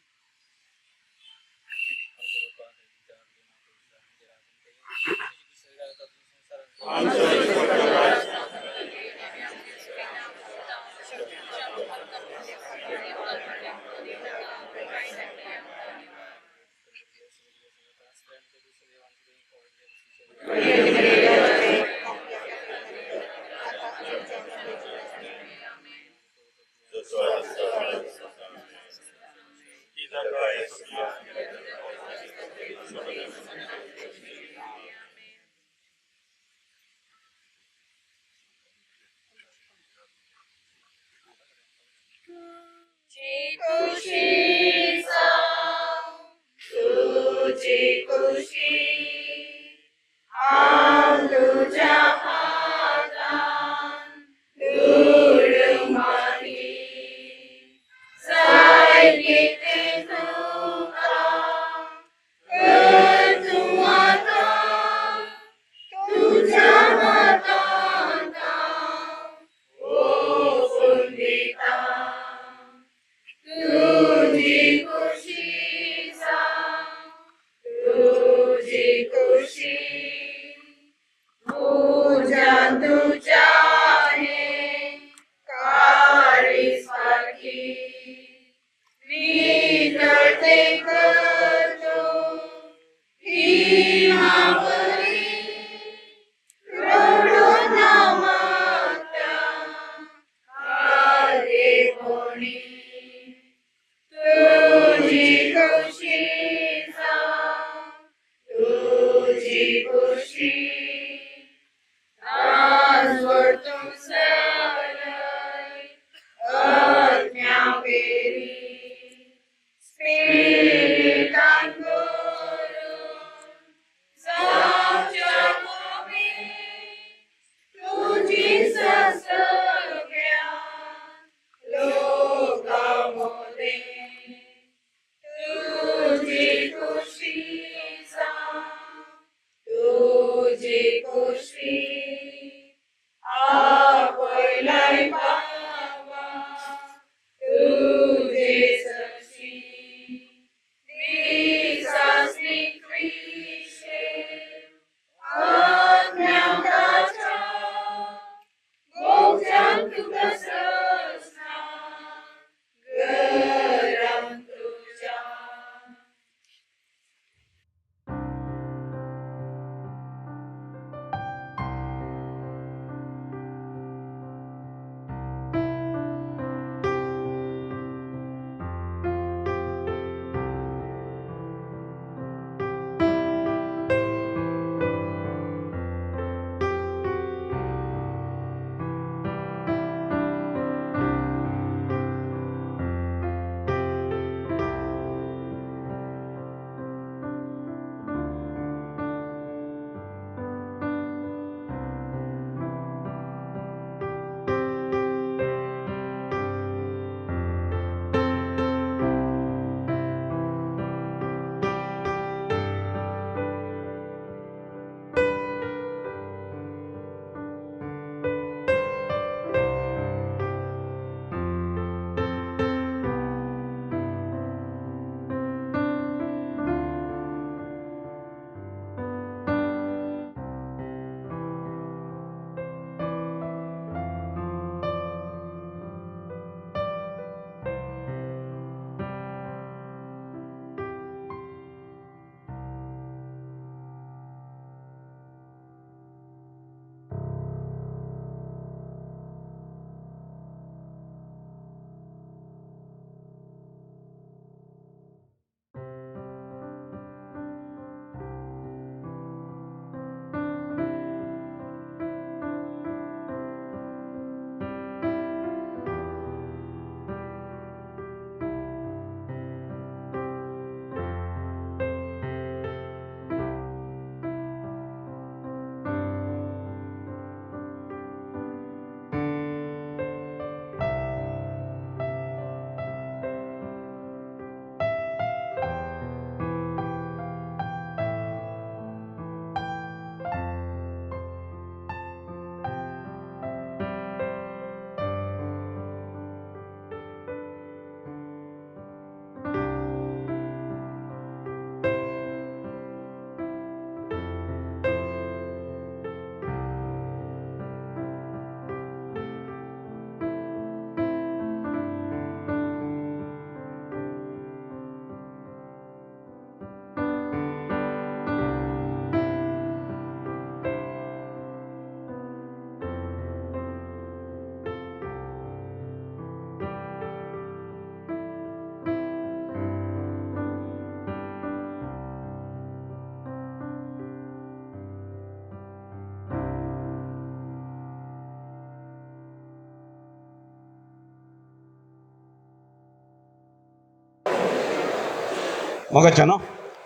Speaker 9: मोगाच्या न्हू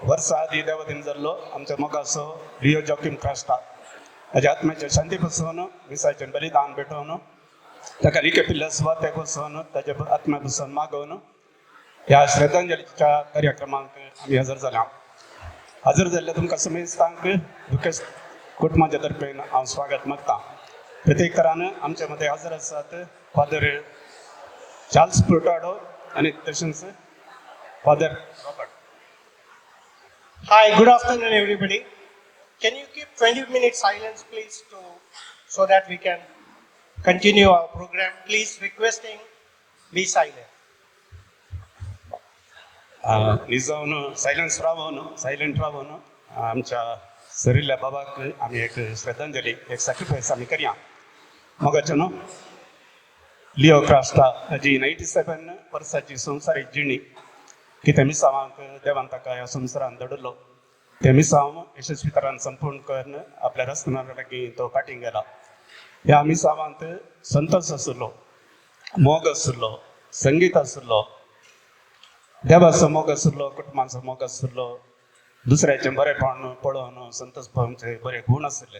Speaker 9: वर्सां आदी देवतेन जाल्लो आमचो मोगाचो लिओ जॉकीम क्रास्टा हाज्या आत्म्याच्या शांती पासून मिसाचें बलिदान भेटोवन ताका रिकेपिल्ल्या सुवातेक वचून ताच्या आत्म्या पासून मागोवन ह्या श्रद्धांजलीच्या कार्यक्रमांक आमी हजर जाल्या. हजर जाल्ल्या तुमकां समेस्तांक दुखेस्त कुटुंबाच्या तर्फेन हांव स्वागत मागतां. प्रत्येक तरान आमच्या मदें हजर आसात फादर चार्ल्स प्रोटाडो आनी तशेंच father Robert.
Speaker 6: Hi, good afternoon, everybody. Can you keep 20 minutes silence, please, so that we can continue our program? Please, requesting, be silent.
Speaker 9: निजावन सायलंट रावून आमच्या सरिल्ल्या बाबाक आमी एक श्रद्धांजली एक सॅक्रिफायस आमी करया. मोगाचें न्हू लिओ क्रास्टा हाजी 97 वर्सांची संवसारीक जिणी कितें मिसावांक देवान ताका ह्या संवसारान दडलो ते मिसाव यशस्वी तरान संपूर्ण करून आपल्या रस्त्यार लागीं तो फाटीं गेला. ह्या मिसावांत संतोश आशिल्लो, मोग आशिल्लो, संगीत आशिल्लो, देवाचो मोग आशिल्लो, कुटुंबाचो मोग आशिल्लो, दुसऱ्याचें बरेंपण पळोवन संतोश भावांचे बरे गूण आशिल्ले.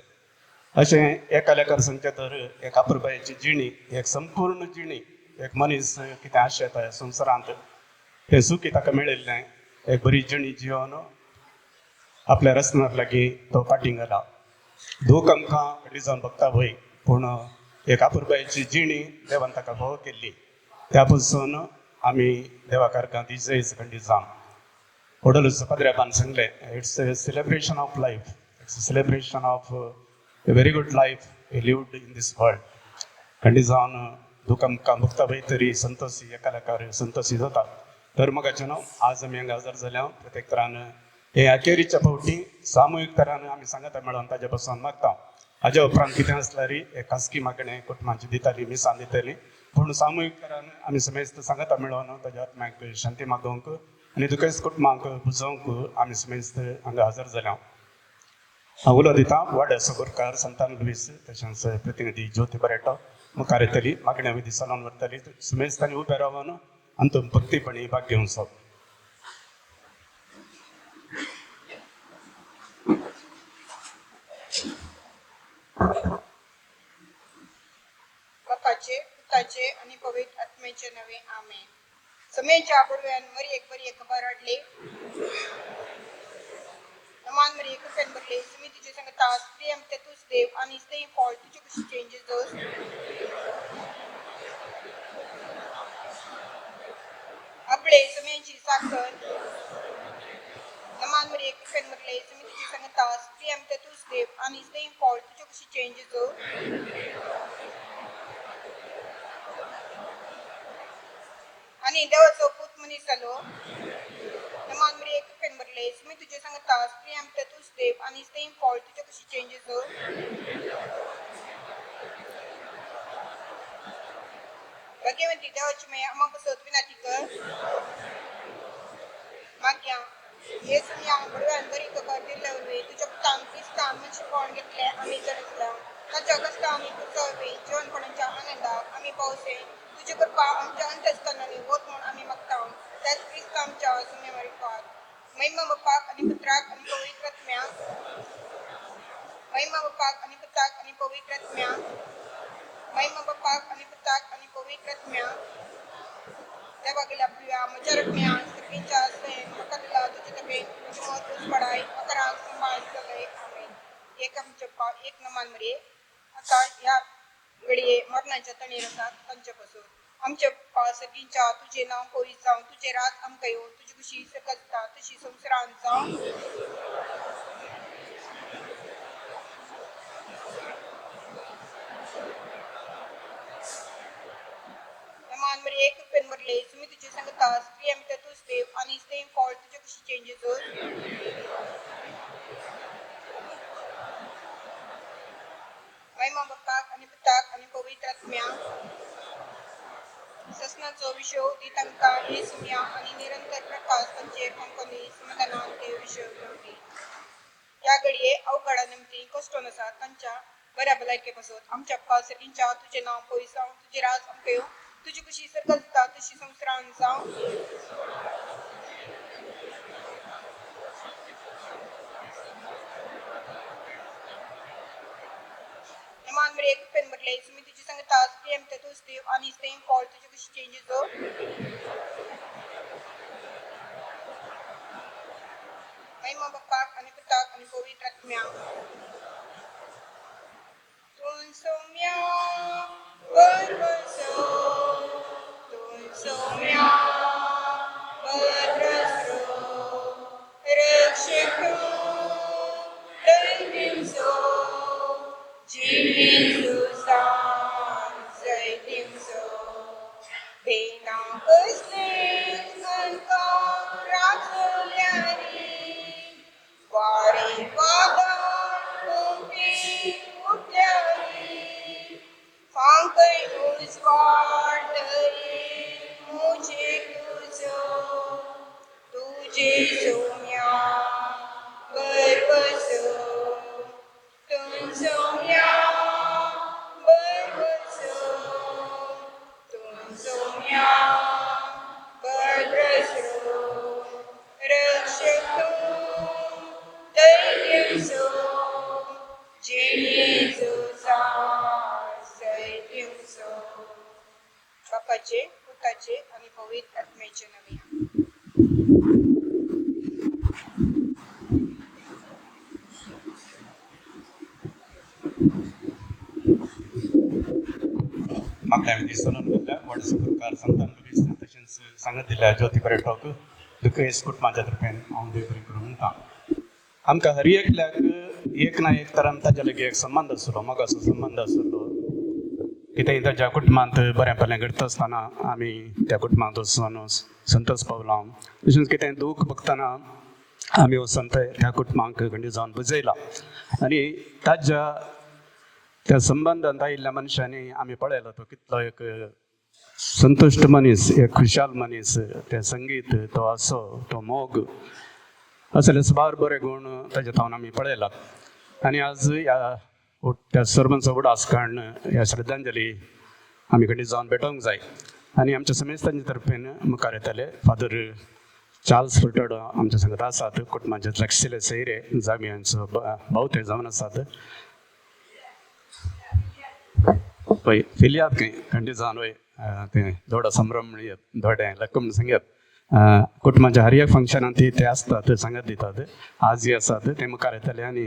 Speaker 9: अशें एका लेखार सांगचें तर एक अपुरबायेची जिणी एक संपूर्ण जिणी एक मनीस कितें आशेता ह्या संवसारांत तें सुखी ताका मेळिल्लें एक बरी जिणी जिवन आपल्या रस्त्यार लागीं तो फाटीं गेला. दूख आमकां फाटीं जावन बगता वय पूण एक अपुरबायेची जिणी देवान ताका फोव केल्ली त्या पासून आमी देवा कारकां दिजेज खंडी जावन ओडलूच पाद्र्याबान सांगलें it's a celebration of life, it's a celebration of a very good life he lived in this world. खंडी जावन दूख आमकां बगता वय तरी संतोशी एका लेखार संतोशी जाता. तर मोगाचें न्हू आज आमी हांगा हजर जाल्या प्रत्येक तरान हे अखेरीच्या फावटी सामुहीक तरान आमी सांगता मेळोन ताजे पासून मागता. हाज्या उपरांत कितें आसल्यार एक खासगी मागणें कुटुंबाची दिताली मिसान दितली पूण सामुहीक तरान आमी समेस्त सांगता मेळोन ताज्या आत्म्याक शांती मागोवंक आनी दुखेस्त कुटुंबांक बुजोवंक आमी समेस्त हांगा हजर जाल्या. हांव उलो दितां वाड्या सबोरकार संतान लुईस तशेंच प्रतिनिधी ज्योती बरेटो मुखार येतली मागण्या विधी चलोवन व्हरतली. समेस्तांनी उबे रावन अंतम भक्तीपणी भाग घेवंक सो.
Speaker 10: बापाचे पुताचे आणि पवित्र आत्म्याचे नवे आमेन. समेच्या बुडव्यान मरी एक खबर हाडली नमान मरी कृपेन भरले तुम्ही तुझे संगतास प्रेम ते तूच देव आणि स्टेइंग फॉल तुझे कशी चेंजेस दोस आपले समेची साखर नमान मरी कृपेन भरले तुम्ही तुझे संगतास प्रेम ते तूच देव आणि स्टेइंग फॉल तुझे कशी चेंजेस दोस आणि देवाचो पूत मनीस जालो नमान मरी एक पेन भरले तुम्ही तुझे सांगतास प्रियम ते तूच देव आणि स्टेइंग फॉल तुझे कशी चेंजेस हो भाग्यवंती देवाची मे अम्मा बसत विनाती कर माग्या हे सुनिया बडव्यान बरी खबर दिल्यावर तुझ्या पुतान क्रिस्तान मनशी कोण घेतले आम्ही जणसला ताच्या कष्ट आम्ही पुरसावे जेवणपणाच्या आनंदाक आम्ही पावसे तुझी कृपा आमच्या अंतस्थानाने होत म्हणून आम्ही मागता. त्याच ख्रिस्त आमच्या सुन्यावरी पाद महिमा बापाक आणि पुत्राक आणि पवित्र आत्म्या महिमा बापाक आणि पुत्राक आणि पवित्र आत्म्या महिमा बापाक आणि पुत्राक आणि पवित्र आत्म्या देवा गेल्या प्रिया म्हज्या रत्म्या सगळींच्या सैन म्हाका दिला तुजे तबेन तुजी मत उच पडाय म्हाका राग संभाळ चलय आमेन. एक आमचे एक नमान मरे आता ह्या घडये मरणाच्या तणेर आसात तांच्या पासून आमच्या सगळींच्या तुझे नाव पवित्र जावं तुझे राज आमकां येवं तुजी कशी सकता तशी संवसारांत जावं. नमान मरे एक रुपयान मरले तुम्ही तुझे सांगतास प्रियम ते तूच देव आणि स्टेइंग फॉल तुझे कशी चेंजेस हो महिमा बापाक आणि पुताक आणि पवित्र आत्म्या ससनाचो विषय दी तांकां हे सुन्या आणि निरंतर प्रकाश तांचे कंपनी समाधानान ते विषय करपी. ह्या घडये अवघडा निमती कश्टोन आसा तांच्या बऱ्या भलायके पासून आमच्या सगळींच्या तुझे नाव पयस जावं तुझे राज आमकां येवं तुजी कशी सर्गत जाता तशी संवसारांत जावं. स्टेप आणि सेम फॉल तुझे कशी चेंजेस हो महिमा बापाक आणि पुताक आणि पवित्र आत्म्याक तुन सौम्या बरबसो तुन सौम्या बरबसो रक्षक दैविंसो जीविंसो जैविंसो बेना कसले संका राखल्यारी वारी वादन कुंपी उठल्यारी फांकै उजवाडली मुझे तुझे सौम्या बरबसो तुम सौम्या बरबसो तुम सौम्या बरबसो रक्षक दैविंसो जीविंसो सैविंसो बापाचे पुताचे आणि पवित्र आत्म्याचे नावे
Speaker 9: म्हाका दिसना व्हडलो प्रकार संतान दिसता तशेंच सांगत दिल्या ज्योती पर्यटक दुख एस्कूट म्हाज्या तर्फेन हांव देव बरें करूं म्हणटा आमकां हर एकल्याक एक ना एक तरान ताच्या लागीं एक संबंध आसलो मोगाचो संबंध आसलो कितेंय ताच्या कुटुंबांत बरें पलें घडता आसतना आमी त्या कुटुंबांत वचून संतोश पावलां तशेंच कितेंय दूख भोगतना आमी वचून त्या कुटुंबांक खंडी जावन बुजयला आनी ताच्या त्या संबंधांत आयिल्ल्या मनशांनी आमी पळयलो तो कितलो एक संतुश्ट मनीस एक खुशाल मनीस तें संगीत तो आसो तो मोग असले सुमार बरे गुण ताचे थावन आमी पळयला आनी आज ह्या त्या सर्वांचो उडास काडून ह्या श्रद्धांजली आमी खंडी जावन भेटोंक जाय आनी आमच्या समेस्तांचे तर्फेन मुखार येताले फादर चार्ल्स फुर्टडो आमच्या संगत आसात कुटुंबाचे द्राक्षिले सैरे जामियांचो भावते जावन आसात पळय फिलियात खंय खंडी जावन वय तें थोडो संभ्रम म्हणयात थोडें लक्कम सांगयात कुटुंबाच्या हर एक फंक्शनांत ते आसतात सांगत दितात आज जे आसात ते मुखार येताले आनी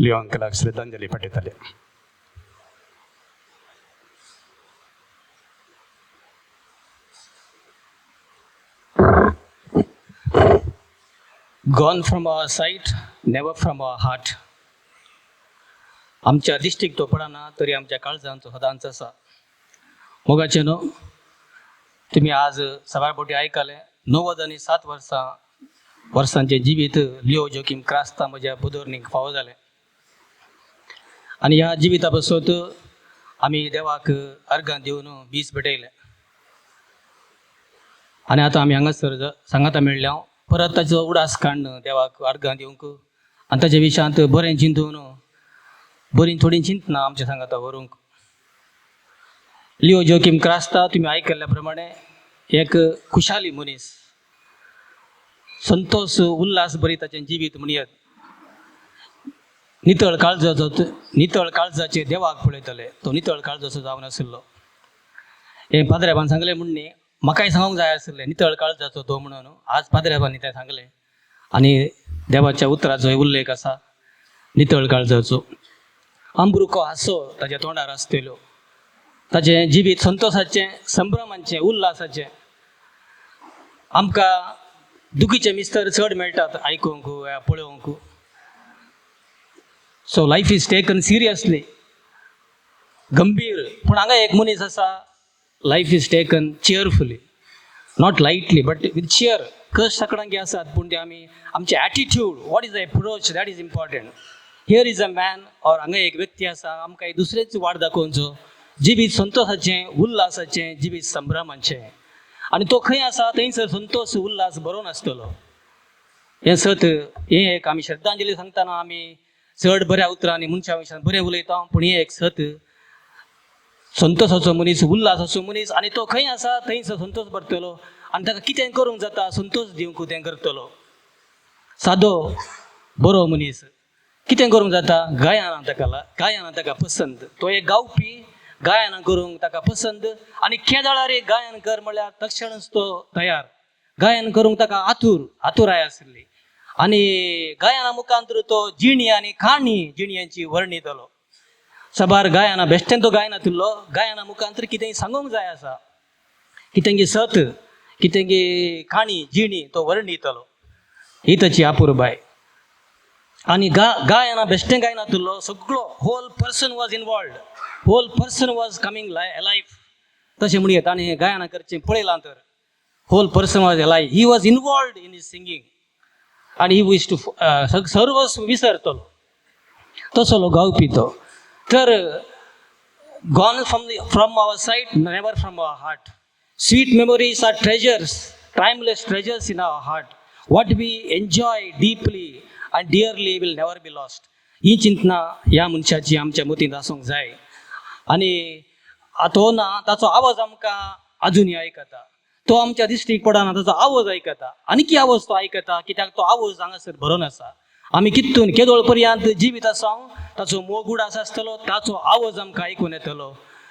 Speaker 9: लिओ अंकलाक श्रद्धांजली पाठयताले
Speaker 1: Gone from our sight, never from our heart. आमच्या दिश्टीक तो पडना तरी आमच्या काळजांत तो सदांच आसा मोगाचे न्हू तुमी आज सभापती आयकले 90 आनी 7 वर्सांचे जिवीत लिओ जोकीम क्रास्ता म्हज्या बुदोर्नीक फावो जालें आनी ह्या जिविता बसत आमी देवाक अर्गां दिवन बीस भेटयले आनी आतां आमी हांगासर सांगाता मेळ्ळ्या परत ताचो उडास काडून देवाक अर्गां दिवंक आनी ताच्या विशयांत बरें चिंतून बरीं थोडीं चिंतना आमच्या सांगाता व्हरूंक लिओ जोकीम क्रास्ता तुमी आयकल्ल्या प्रमाणे एक खुशाली मनीस संतोष उल्हास बरी ताचें जिवीत म्हणयात नितळ काळजाचे देवाक पळयतले तो नितळ काळजाचो जावन नाशिल्लो हें पाद्रेबान सांगलें म्हणणी म्हाकाय सांगूंक जाय आसलें नितळ काळजाचो तो म्हणून आज पाद्रेबांनी तें सांगलें आनी देवाच्या उतराचो उल्लेख आसा नितळ काळजाचो अंबरुको हांसो ताच्या तोंडार आसतलो ताचें जिवीत संतोशाचें संभ्रमांचें उल्हासाचें आमकां दुखीचे मिस्तर चड मेळटात आयकूंक वा पळोवंक so life is taken seriously गंभीर पूण हांगा एक मनीस आसा life is taken cheerfully not lightly but with cheer कश्ट सगळ्यांक आसात पूण ते आमी आमचे attitude what is the approach that is important here is a man or हांगा एक व्यक्ती आसा आमकां दुसरेच वाट दाखोवचो जिवीत संतोशाचें उल्हासाचें जिवीत संभ्रमाचें आनी तो खंय आसा थंयसर संतोष उल्हास बरो नासतलो हें सत हें एक आमी श्रद्धांजली सांगतना आमी चड बऱ्या उतरांनी मनशा विशयान बरें उलयता पूण हें एक सत संतोशाचो मनीस उल्हासाचो मनीस आनी तो खंय आसा थंयसर संतोष भरतलो आनी ताका कितें करूंक जाता संतोष दिवंक तें करतलो सादो बरो मनीस कितें करूंक जाता गायना ताका पसंत तो एक गावपी गायन करूंक ताका पसंद आनी केदाळे गायन कर म्हळ्यार तक्षणच तो तयार. गायन करूंक ताका आतुराय आसली आनी गायना मुखांतर तो जिणी आनी काणी जिणयांची वर्णितलो. सबार गायना बेश्टेन तो गायनातलो, गायना मुखांतर कितेंय सांगूंक जाय आसा, कितेंगी सत कितेंगी काणी जिणी तो वर्णितलो. ही ताची आपुरबाय. आनी गायना बेश्टें गायनातलो, सगळो whole person was involved, whole person was coming life तशें म्हणयत. आनी गायना करचें पळयलां तर whole person was life, he was involved in his singing आनी ही वीश टू सर्वस्व विसरतलो तसलो गावपी तो. तर gone from our sight, never from our heart. Sweet memories are treasures, timeless treasures in our heart. What we enjoy deeply and dearly will never be lost. ही चिंतना ह्या मनशाची आमच्या मतींत आसूंक जाय. आनी तो ना ताचो आवाज आमकां अजुनूय आयकता. तो आमच्या दिश्टीक पडना, ताचो आवाज आयकता. आनी की आवाज तो आयकता, कित्याक तो आवाज हांगासर बरोवन आसा. आमी कितून केदोळ पर्यंत जिवीत आसां ताचो मोग उडास आसतलो, ताचो आवाज आमकां आयकून येतलो.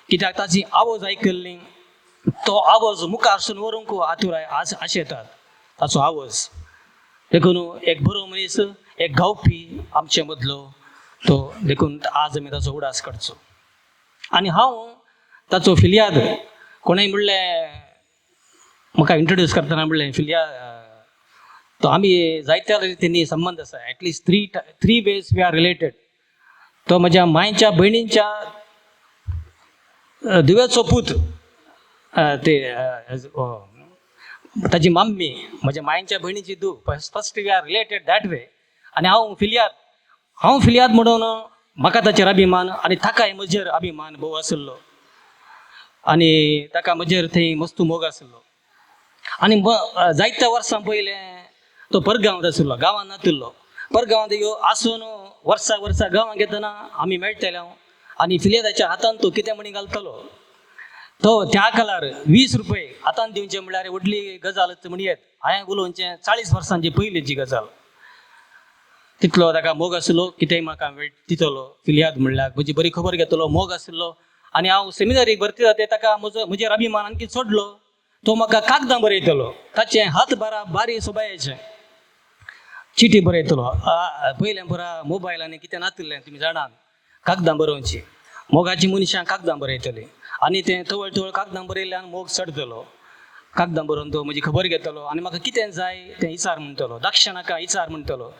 Speaker 1: कित्याक ताची आवाज आयकल्ली तो आवाज मुखारसून व्हरूंक आतुराय आशेतात ताचो आवाज. देखून एक बरो मनीस, एक गावपी आमचे मदलो तो देखून आज आमी ताचो उडास काडचो. आनी हांव ताचो फिर्याद कोणेंय म्हणलें, म्हाका इंट्रोड्यूस करतना म्हणलें फिर्याद तो आमी जायत्या रितींनी संबंद आसा. At least three ways we are related. तो म्हज्या मांयच्या भयणीच्या दुवेचो पूत, ते ताची मम्मी म्हज्या मांयच्या भयणीची धूव. First we are related that way. आनी हांव फिर्याद म्हणून म्हाका ताचेर अभिमान आनी ताकाय म्हजेर अभिमान भोव आसलो. आनी ताका म्हजेर थंय मस्तू मोग आसलो. आनी जायत्या वर्सां पयलें तो परगांवांत आसलो, गांवांत नासलो. परगांवांत यो आसून वर्सा गांवांत येतना आमी मेळटले. आनी फिर्यादाच्या हातान तो कितें म्हणी घालतलो. तो त्या काळार 20 रुपये हातान दिवचे म्हळ्यार व्हडली गजाल म्हणयत. हांवें उलोवचें 40 वर्सांची पयलींची गजाल. तितलो ताका मोग आसलो, कितेंय म्हाका दितलो. फिर्याद म्हणल्यार म्हजी बरी खबर घेतलो, मोग आसलो. आनी हांव सेमिनारीक भरती जाता ताका म्हजेर अभिमान आणखी सोडलो. तो म्हाका कागदां बरयतलो, ताचे हात बारी सोबायेचे चिटी बरयतलो. पयलें बरा मोबायल आनी कितें नासलें तुमी जाणात. कागदां बरोवची, मोगाची मनशां कागदां बरयतलीं. आनी तें तवळ कागदां बरयल्यान मोग चडतलो. कागदां बरोवन तो म्हजी खबर घेतलो आनी म्हाका कितें जाय तें विचार म्हणटलो. दाक्षिणाका विचार म्हणटलो.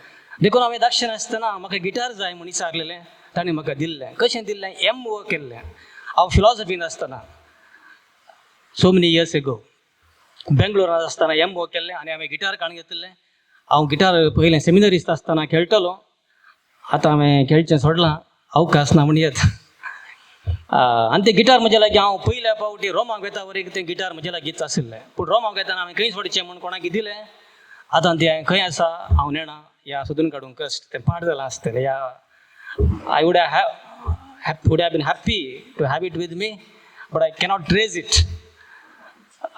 Speaker 1: देखून हांवें दाक्षिण आसतना म्हाका गिटार जाय म्हूण विचारलेलें, ताणें म्हाका दिल्लें. कशें दिल्लें? MO केल्लें. हांव फिलॉसॉफीन आसतना सो मेनी इयर्स एगो बेंगलोरांत आसतना MO केल्लें आनी हांवें गिटार काडून घेतलें. हांव गिटार पयलें सेमिनरिस्ट आसतना खेळटलो. आतां हांवें खेळचें सोडलां, अवकाश ना म्हणयत. आनी तें गिटार म्हजे लागीं हांव पयल्या फावटी रोमाक वेता वरेक तें गिटार म्हजे लागींच आशिल्लें. पूण रोमाक वेताना हांवें खंय सोडचें म्हूण कोणाक दिलें. आतां तें खंय आसा हांव नेणा, या सोदून काडूंक कश्ट. तें पाड जालां आसतलें. Yeah I would have been happy to have it with me, but I cannot trace it.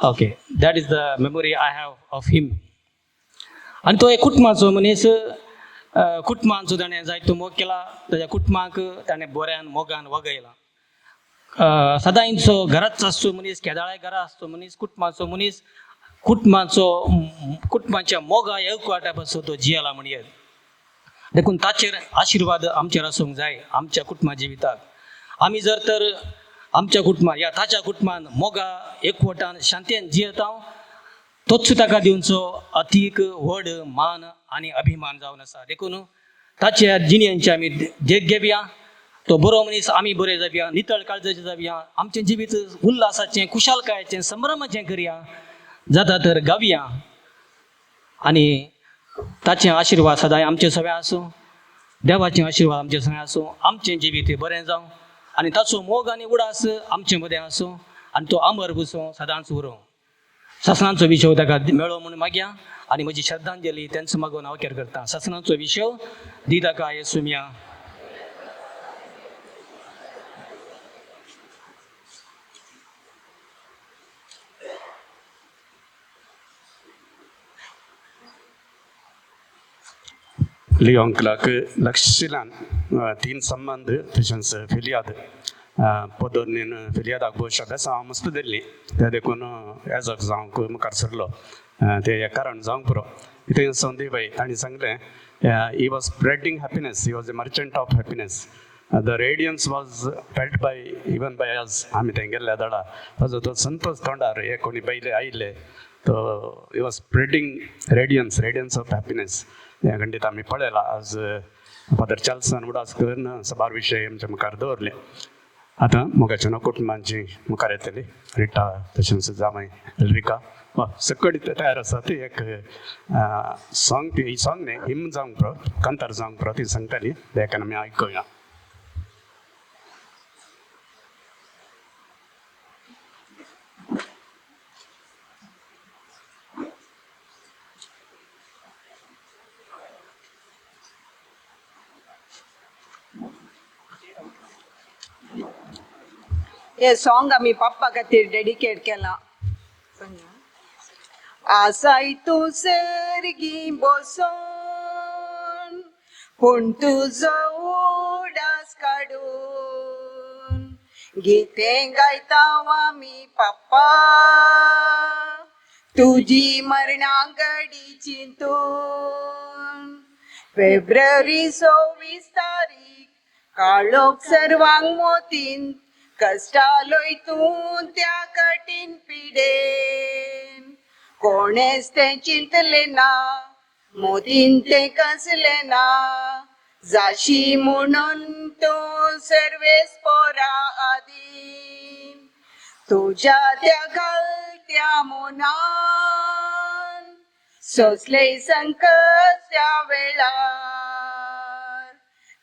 Speaker 1: Okay, that is the memory I have of him. आनी तो एक कुटुंबाचो मनीस. कुटुंबांचो ताणें जायतो मोग केला. ताच्या कुटुंबाक ताणें बऱ्यान मोगान वगयलां. सदांचो घराच आसचो मनीस, केदाळे घरा आसचो मनीस, कुटुंबाचो मनीस, कुटुंबाच्या मोगा येवकाटा पासून तो जियेला म्हणयत. देखून ताचेर आशिर्वाद आमचेर आसूंक जाय आमच्या कुटुंबा जिविताक. आमी जर तर आमच्या कुटुंबान या ताच्या कुटुंबान मोगा एकवटान शांतयेन जियेता, तोच ताका दिवचो अतीक व्हड मान आनी अभिमान जावन आसा. देखून ताच्या जिणेंची आमी देख घेवया. तो बरो मनीस आमी बरे जावया, नितळ काळजाचें जावया, आमचें जिवीत उल्हासाचें, खुशालकायेचें, संभ्रमाचें करया, जाता तर गावया. आनी ताचें आशिर्वाद सदांय आमचे सगळें आसूं. देवाचें आशिर्वाद आमचे सगळें आसूं. आमचें जिवीत बरें जावं आनी ताचो मोग आनी उडास आमचे मदें आसूं आनी तो अमर बसूं सदांच उरूं. ससनांचो विशव ताका मेळो म्हूण मागया आनी म्हजी श्रद्धांजली तेंच मागून हांव केर करतां. ससनांचो विशव दी ताका येसुमिया.
Speaker 11: लिओंकलाक लक्षिलान 3 संबंध तशेंच फिर्याद
Speaker 9: पोदोनीन फिर्याद आगोश अभ्यास हांव मस्त दिल्ली ते देखून एजक जावंक मुखार सरलो ते हे कारण जावंक पुरो इथे संदीपबाई तांणी सांगलें he was spreading happiness he was a merchant of happiness the Radiance was felt by even by us आमी थंय गेल्ल्या दाडा ताजो तो संतोष तोंडार हे कोणी बैले आयिल्ले तो he was spreading Radiance of happiness हे खंडीत आमी पळयला आज फादर चार्ल्सन उडासकर सभार विशय आमच्या मुखार दवरले आतां मोगाच्या कुटुंबांची मुखार येतली रिटा तशेंच जामाय रिका सकट तयार आसा ती एक सॉंग ही सॉंग न्ही हिम जावंक पुरो कांतार जावंक पुरो ती सांगताली देखून आमी आयकुया.
Speaker 10: हे सॉंग आमी पप्पा खातीर डेडिकेट केला. आसाय तूं सर्गी बसून पूण तुजो उडास काडून गितें गायताव आमी पप्पा तुजी मरणा घडी चिंतून. फेब्रुवारी 26 तारीख काळोख सर्वांक मोतीन कष्टालोय तूं त्या कठीण पिडेन कोणेच तें चिंतलें ना मोतीन तें कसलें ना जाशी म्हणून तूं सर्वेस पोरा आदीन तुज्या त्या घालत्या मोनान सोंसले संकट त्या वेळार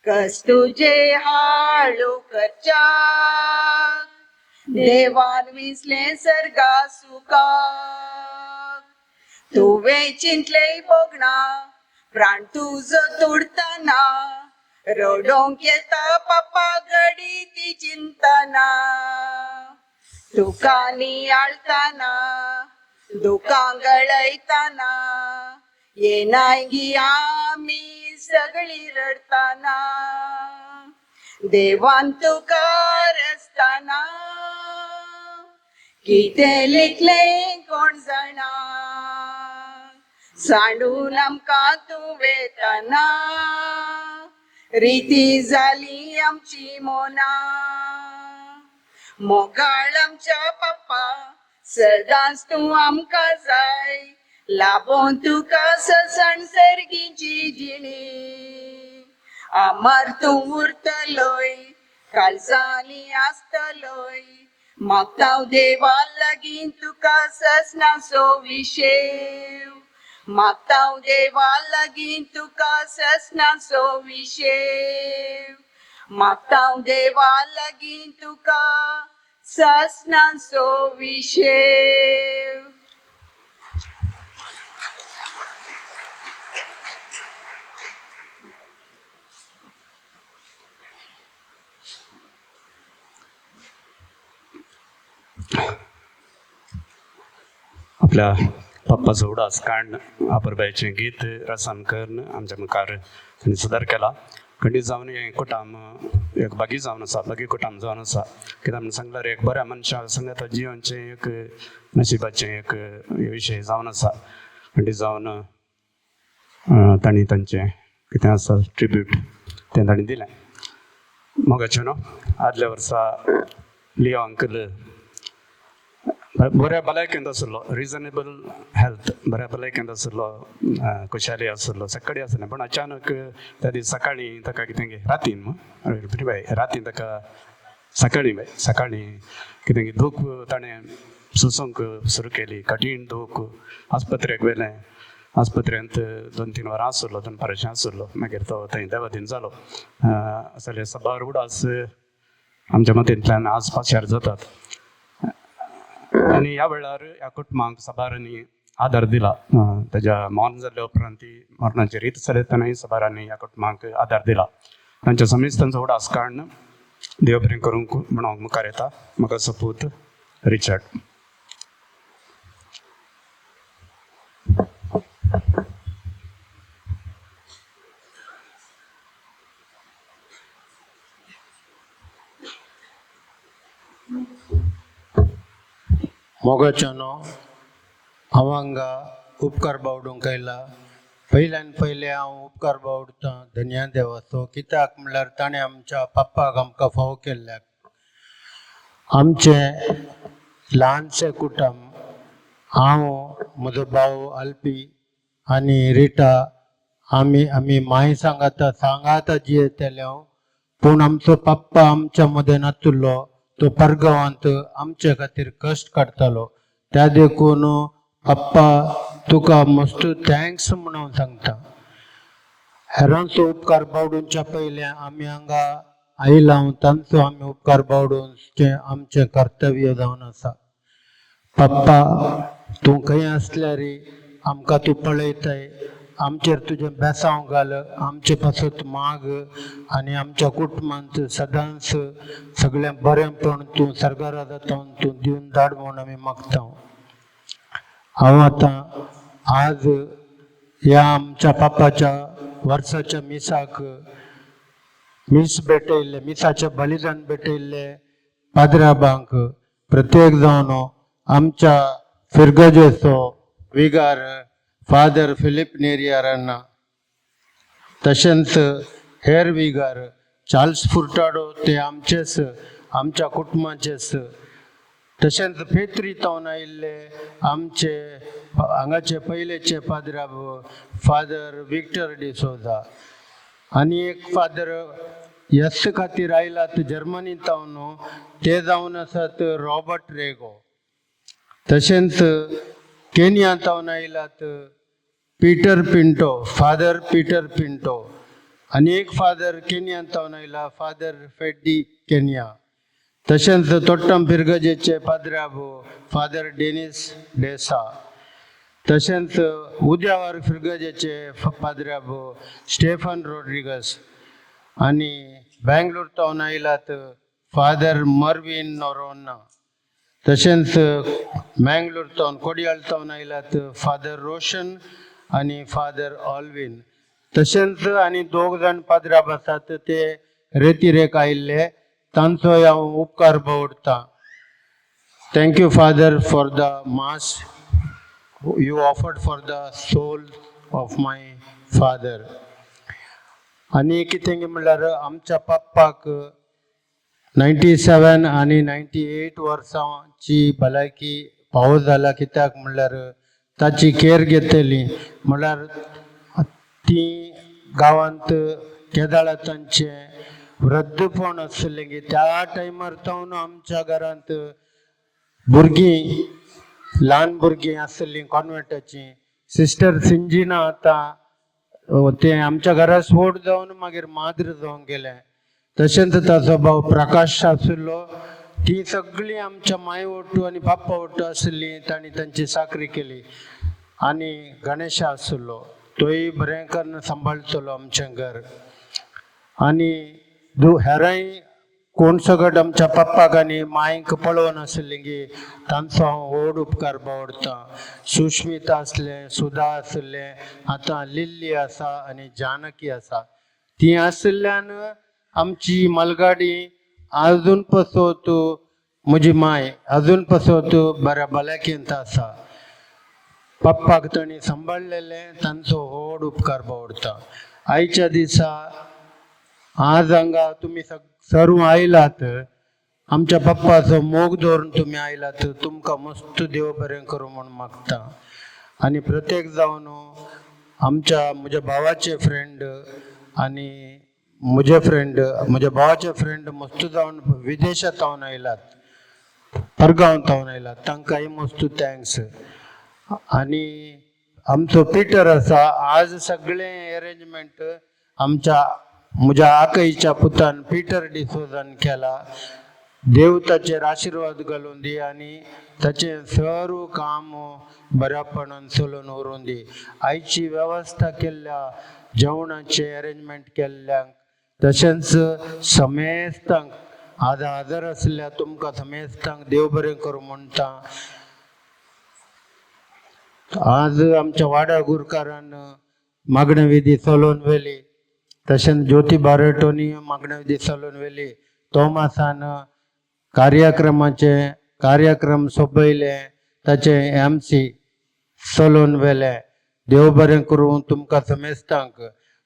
Speaker 10: कस तुजे हाळू करच्याक देवान विसले सर्गा सुखाक तुवें चिंतले बोगणा प्राण तुजो तुडतना रडोंक येता पप्पा घडी ती चिंतना तुका नियाळतना दुखां गळयतना येनाय गी आमी सगळी रडतना देवान तुका रसतना कितें लिखलें कोण जाणा सांडून आमकां तूं वेतना रिती जाली आमची मोना मोगाळ आमच्या पप्पा सदांच तूं आमकां जाय लाबोन तुका सण सर्गीची जिणी आमार तूं उरतलोय कालसांनी आसतलोय मागतांव देवा लागीं तुका ससनाचो विशेव मागतांव देवा लागीं तुका ससनाचो विशेव मागतांव देवा लागीं तुका ससनाचो विशेव.
Speaker 9: आपल्या पप्पाचो उडास काण आपुरबायेचें गीत रसानकर आमच्या मुखार तांणी सुदार केला. खंडीत जावन हें कुटाम एक बागी जावन आसा बागी कुटाम जावन आसा कित्याक म्हणून सांगल्यार एक बऱ्या मनशा संगत जियोनचें एक नशिबाचें एक विशय जावन आसा. खंडीत जावन तांणी तांचें कितें आसा ट्रिब्यूट तें तांणी दिलें. मोगाचें न्हू आदल्या वर्सा लियो अंकल बऱ्या भलायकेंत आसलो रिजनेबल हेल्थ बऱ्या भलायकेंत आसलो खुशाली आसलो सकाळी आसलें पूण अचानक त्या दीस सकाळीं ताका कितें गे रातीन बाय रातीन ताका सकाळीं कितें गे दूख ताणें सुसूंक सुरू केली कठीण दूख आस्पत्रेक व्हेलें आस्पत्रेंत 2-3 वरां आसलो दनपाराचें आसलो मागीर तो थंय देवादीन जालो. असले सबार उडास आमच्या मतींतल्यान आज पाश्यार जातात आनी ह्या वेळार ह्या कुटुंबांक सबारांनी आदार दिला. ताच्या मौन जाल्ल्या उपरांत ती मरणाची रीत चलयतनाय सबारांनी ह्या कुटुंबांक आदार दिला. तांच्या समीच तांचो उडास काडून देव बरें करूंक म्हणून मुखार येता म्हाका सपूत रिचर्ड.
Speaker 11: मोगाच्यानो हांवांगा उपकार बावडूंक आयला. पयल्यान पयले हांव उपकार बावडतां धन्या देवाचो, कित्याक म्हणल्यार ताणें आमच्या पप्पाक आमकां फावो केल्ल्याक. आमचें ल्हानशें कुटुंब, हांव म्हजो भाव अल्पी आनी रिटा, आमी माय सांगात जियेतेले, पूण आमचो पप्पा आमच्या मदें नासलो. तो परगांवांत आमचे खातीर कश्ट काडटालो. त्या देखून पप्पा तुका मस्त थँक्स म्हणून सांगता. हेरांचो उपकार बावडूंच्या पयलें आमी हांगा आयलां, तांचो आमी उपकार बावडूंचे आमचें कर्तव्य जावन आसा. पप्पा तूं खंय आसल्यार आमकां तूं पळयताय, आमचेर तुजें बेसांव घाल, आमचे पासत माग आनी आमच्या कुटुंबांत सदांच सगळें बरेंपण तूं सर्गराजांत तूं दिवन धाड म्हणून आमी मागता. हांव आतां आज ह्या आमच्या पप्पाच्या वर्साच्या मिसाक मिसाचे बलिदान भेटयल्ले पाद्राबांक प्रत्येक जावन आमच्या फिरगजेचो विगार फादर फिलिप नेरियारांना, तशेंच हेर विगार चार्ल्स फुर्टाडो ते आमच्या कुटुंबाचेच, तशेंच फेत्री तावन आयिल्ले आमचे हांगाचे पयलेचे पाद्राब फादर विक्टर डिसोजा, आनी एक फादर यस खातीर आयलात जर्मनी तावन, ते जावन आसात रॉबर्ट रेगो. तशेंच केनिया तावन आयलात फादर पिटर पिंटो, आनी एक फादर केनिया तावन आयला फादर फेड्डी केनिया. तशेंच तोट्टम फिरगजेचे पाद्राब फादर डेनिस डेसा. तशेंच उद्यावर फिरगजेचे पाद्राब स्टेफन रॉड्रिगस, आनी बेंगलोर तावन आयलात फादर मर्विन नोरोना. तशेंच मँगलोर तावन कोडियाल तावन आयलात फादर रोशन आनी फादर ऑल्विन. तशेंच आनी 2 जाण पाद्राब आसात ते रेतीरेक आयिल्ले, तांचोय हांव उपकार बावडतां. Thank you father for the mass you offered for the soul of my father. आनी कितें म्हणल्यार आमच्या पप्पाक 97 आनी 98 वर्सांची भलायकी फावो जाला. कित्याक म्हणल्यार ताची केर घेतली, म्हणल्यार ती गांवांत केदाळा तांचें वृद्धपण आसलें की त्या टायमार तावन आमच्या घरांत भुरगीं ल्हान भुरगीं आसलीं कॉन्वेंटाची. सिस्टर सिंजिना आतां ते आमच्या घरा सोड जावन मागीर माद्र जावन गेले. तशेंच ताचो भाव प्रकाश आसलो, ती सगळीं आमच्या माय ओटू आनी बाप्पा ओटू आसली, तांणी तांची साकरी केली. आनी गणेशा आसलो, तोय बरें करून सांबाळटलो आमचें घर. आनी हेरांय कोण सगळ्यात आमच्या पप्पाक आनी मायंक पळोवन आसली की तांचो हांव व्हड उपकार बावडतां. सुश्मिता आसलें, सुधा आसलें, आतां लिल्ली आसा आनी जानकी आसा. ती आसल्यान आमची मलगाडी अजून पसत म्हजी माय अजून पसत बऱ्या भलायकेंत आसा. पप्पाक तांणी सांबाळलेलें, तांचो व्हड उपकार बावडता. आयच्या दिसा आज हांगा तुमी सर्व आयलात, आमच्या पप्पाचो मोग धरून तुमी आयलात, तुमकां मस्त देव बरें करूं म्हणून मागता. आनी प्रत्येक जावन म्हज्या भावाचे फ्रेंड आनी म्हज्या भावाचे फ्रेंड मस्त जावन विदेशांत जावन आयलात, परगांव जावन आयलात, तांकांय मस्त थँक्स. आनी आमचो पिटर आसा, आज सगळें अरेंजमेंट म्हज्या आकईच्या पुतान पिटर डिसोजान केला. देव ताचेर आशिर्वाद घालून दी आनी ताचें सर्व काम बऱ्यापणान चलून व्हरून दी. आयची वेवस्था केल्ल्या जेवणाचे अरेंजमेंट केल्ल्यांक, तशेंच समेस्तांक आज हजर आसल्या तुमकां समेस्तांक देव बरें करूं म्हणटा. आज आमच्या वाड्या गुरकारान मागणे विधी चलोवन व्हेली, तशेंच ज्योती बारेटोनी मागणे विधी चलोवन व्हेली. तोमासान कार्यक्रम सोंपयले ताचे MC सोलोन वेले देव बरें करूं तुमकां समेस्तांक.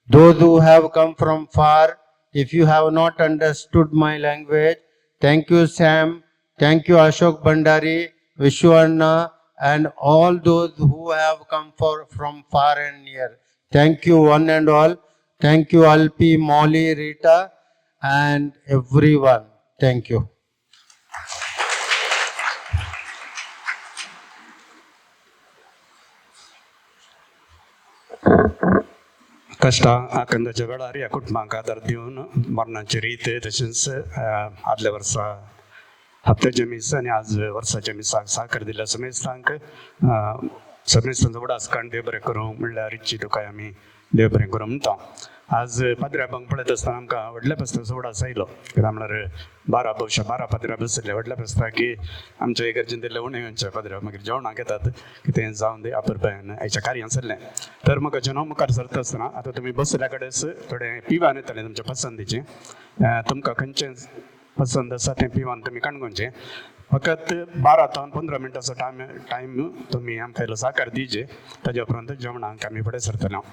Speaker 11: Those who have come from far, if you have not understood my language, thank you Sam, thank you Ashok Bandari, Vishwanna, and all those who have come from far and near. Thank you one and all. Thank you Alpi, Molly, Rita, and everyone. Thank you.
Speaker 9: कष्ट आकंदाच्या वेळार ह्या कुटुंबांक आदार दिवन मरणाची रीत तशेंच आदल्या वर्सा हप्त्याचे मीस आनी आज वर्साच्या मिसाक साखर दिल्या समेस्तांक समेस्तांचो उडासकाण देव बरें करूं म्हणल्यार इच्छी तुकाय आमी देव बरें करूं म्हणटा. आज पाद्र्यापांक पळयत आसतना आमकां व्हडल्या फेस्ताचो उडास आयलो. कित्याक म्हणल्यार 12 पाद्र्या बसले व्हडल्या फेस्ताक की आमच्या इगर्जेन दिल्ले उणेंच्या पाद्र्या मागीर जेवणाक येतात कितें जावन दी आपुरबायन हेच्या कार्यान सरलें. तर म्हाका जेन्ना मुखार सरता आसतना आतां तुमी बसल्या कडेच थोडें पिवान येतलें तुमच्या पसंदीचें. तुमकां खंयचें पसंद आसा तें पिवान तुमी काणकोणचें. फकत 12 ते 15 मिनटाचो टायम तुमी आमकां इल्लो साकार दिजे. ताज्या उपरांत जेवणाक आमी फुडें सरतले.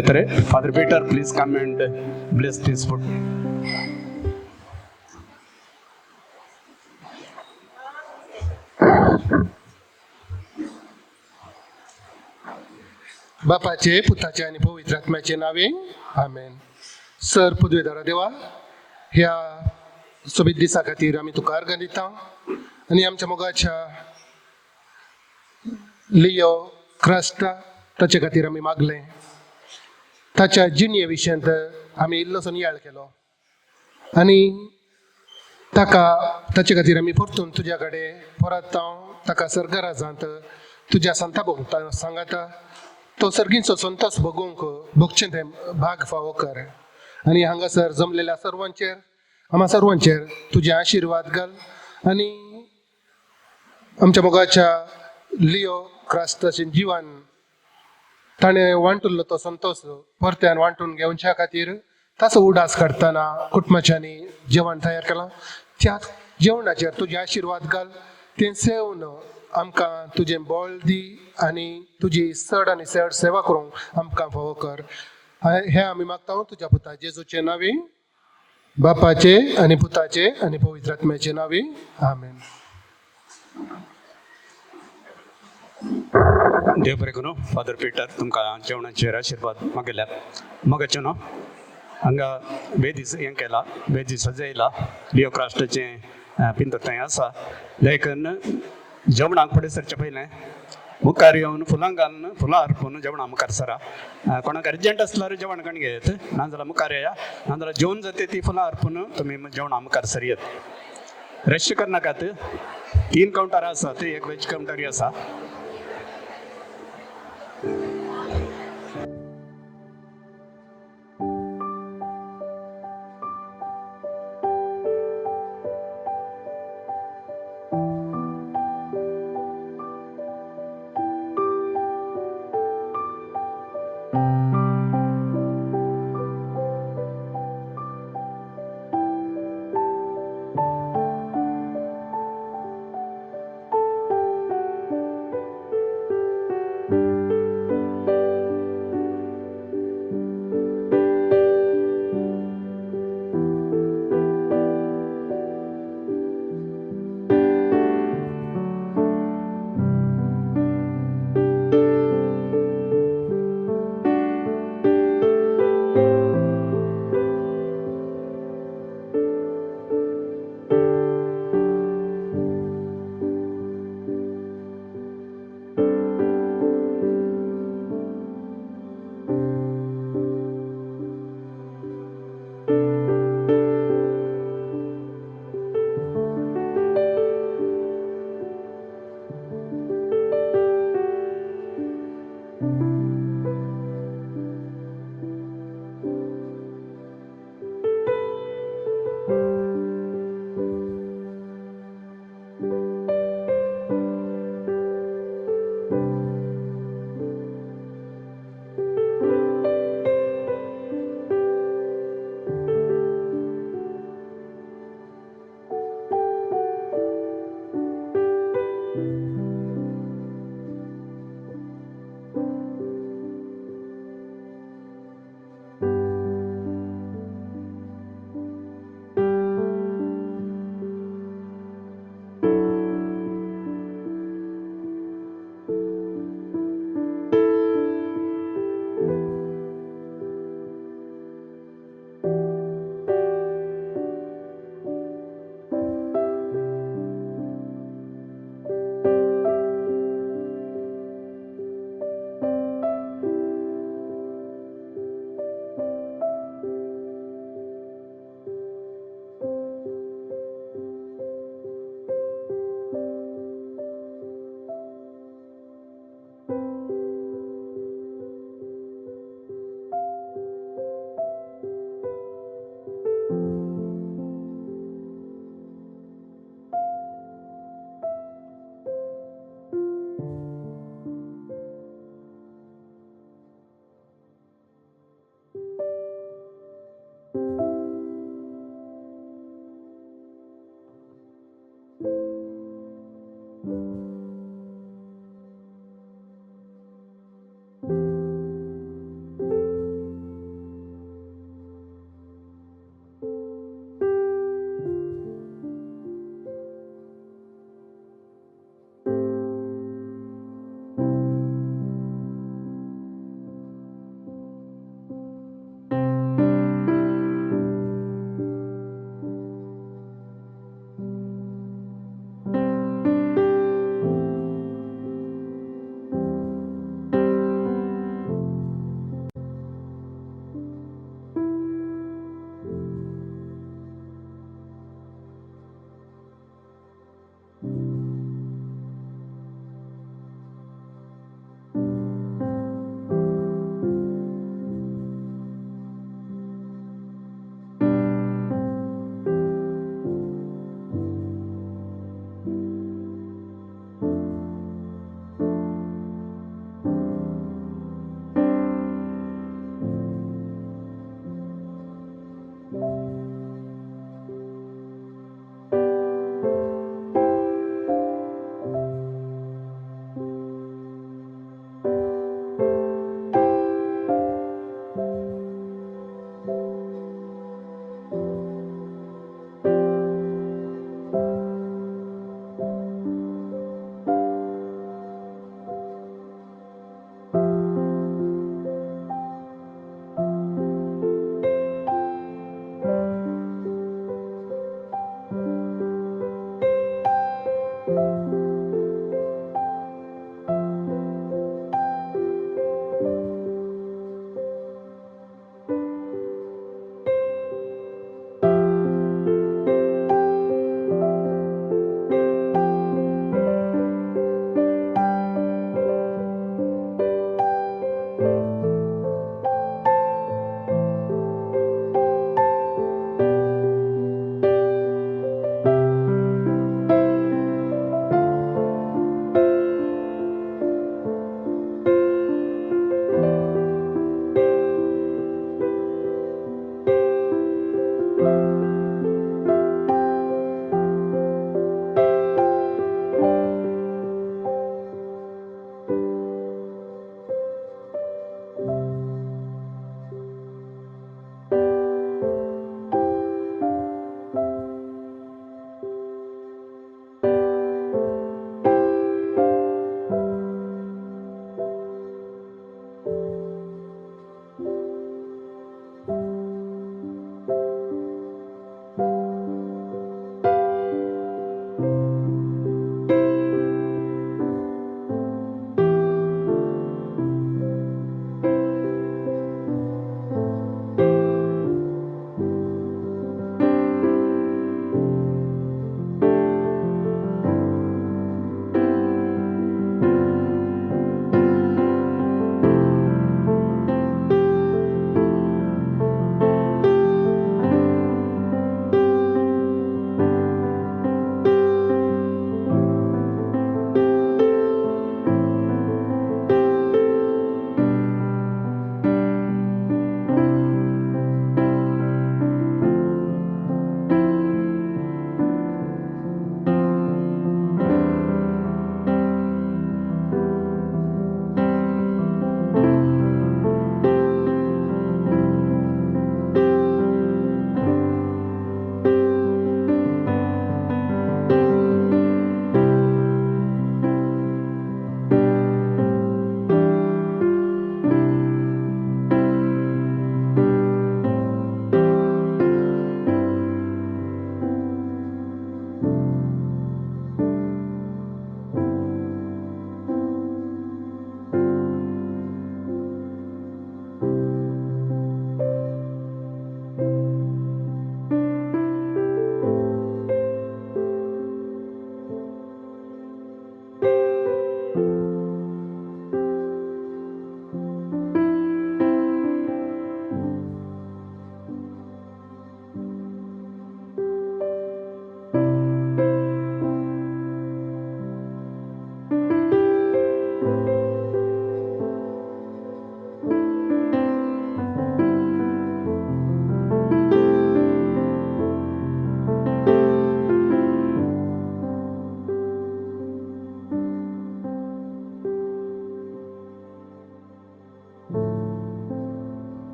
Speaker 5: Father Peter, please come and bless this food.
Speaker 12: बापाचे पुताचे आणि पवित्र आत्म्याचे नावे आमेन. सर पदवीधरा देवा, ह्या सोबीत दिसा खातीर आमी तुका अर्घ दिता आनी आमच्या मोगाच्या लियो क्रास्टा ताचे खातीर आमी मागलें. ताच्या जिणे विशयांत आमी इल्लोसो नियाळ केलो आनी ताचे खातीर आमी परतून तुज्या कडेन परत हांव ताका सर्गराजांत तुज्या संता भोगता सांगाता. तो सर्गींचो संतोष भोगचें तें भाग फावो कर आनी हांगासर जमलेल्या सर्वांचेर आम्हा सर्वांचेर तुजे आशिर्वाद घाल आनी आमच्या मोगाच्या लियो क्रास्ताचें जिवन ताणें वांटुल्लो तो संतोष परत्यान वांटून घेवच्या खातीर ताचो उडास करतना कुटुंबाच्यांनी जेवण तयार केलां. त्या जेवणाचेर तुजे आशिर्वाद घाल. तें सेवन आमकां तुजें बळ दी आनी तुजी चड आनी चड सेवा करूंक आमकां फावो कर. हें आमी मागता तुज्या पुता जेजूचे नांवे, बापाचे आनी पुताचे आनी पवित्र आत्म्याचे नांवे आमेन.
Speaker 5: देव बरें करूं. फादर पिटर तुमकां जेवणाचेर आशिर्वाद मागल्यात मगाच्यो न्हू. हांगा बेदीस हें केला, बेदीस सजयला, लियो क्रास्टाचें पिंतर थंय आसा. देखून जेवणाक फुडें सरचे पयलें मुखार येवन फुलां घालून फुलां अर्पून जेवणा मुखार सरा. कोणाक अर्जंट आसल्यार जेवण कण घेयत, नाजाल्यार मुखार येया, नाजाल्यार जेवन जाता ती फुलां अर्पून तुमी जेवणा मुखार सरयत. रश करनाकात. 3 कावंटर आसात, एक वेज कावंटरूय आसा.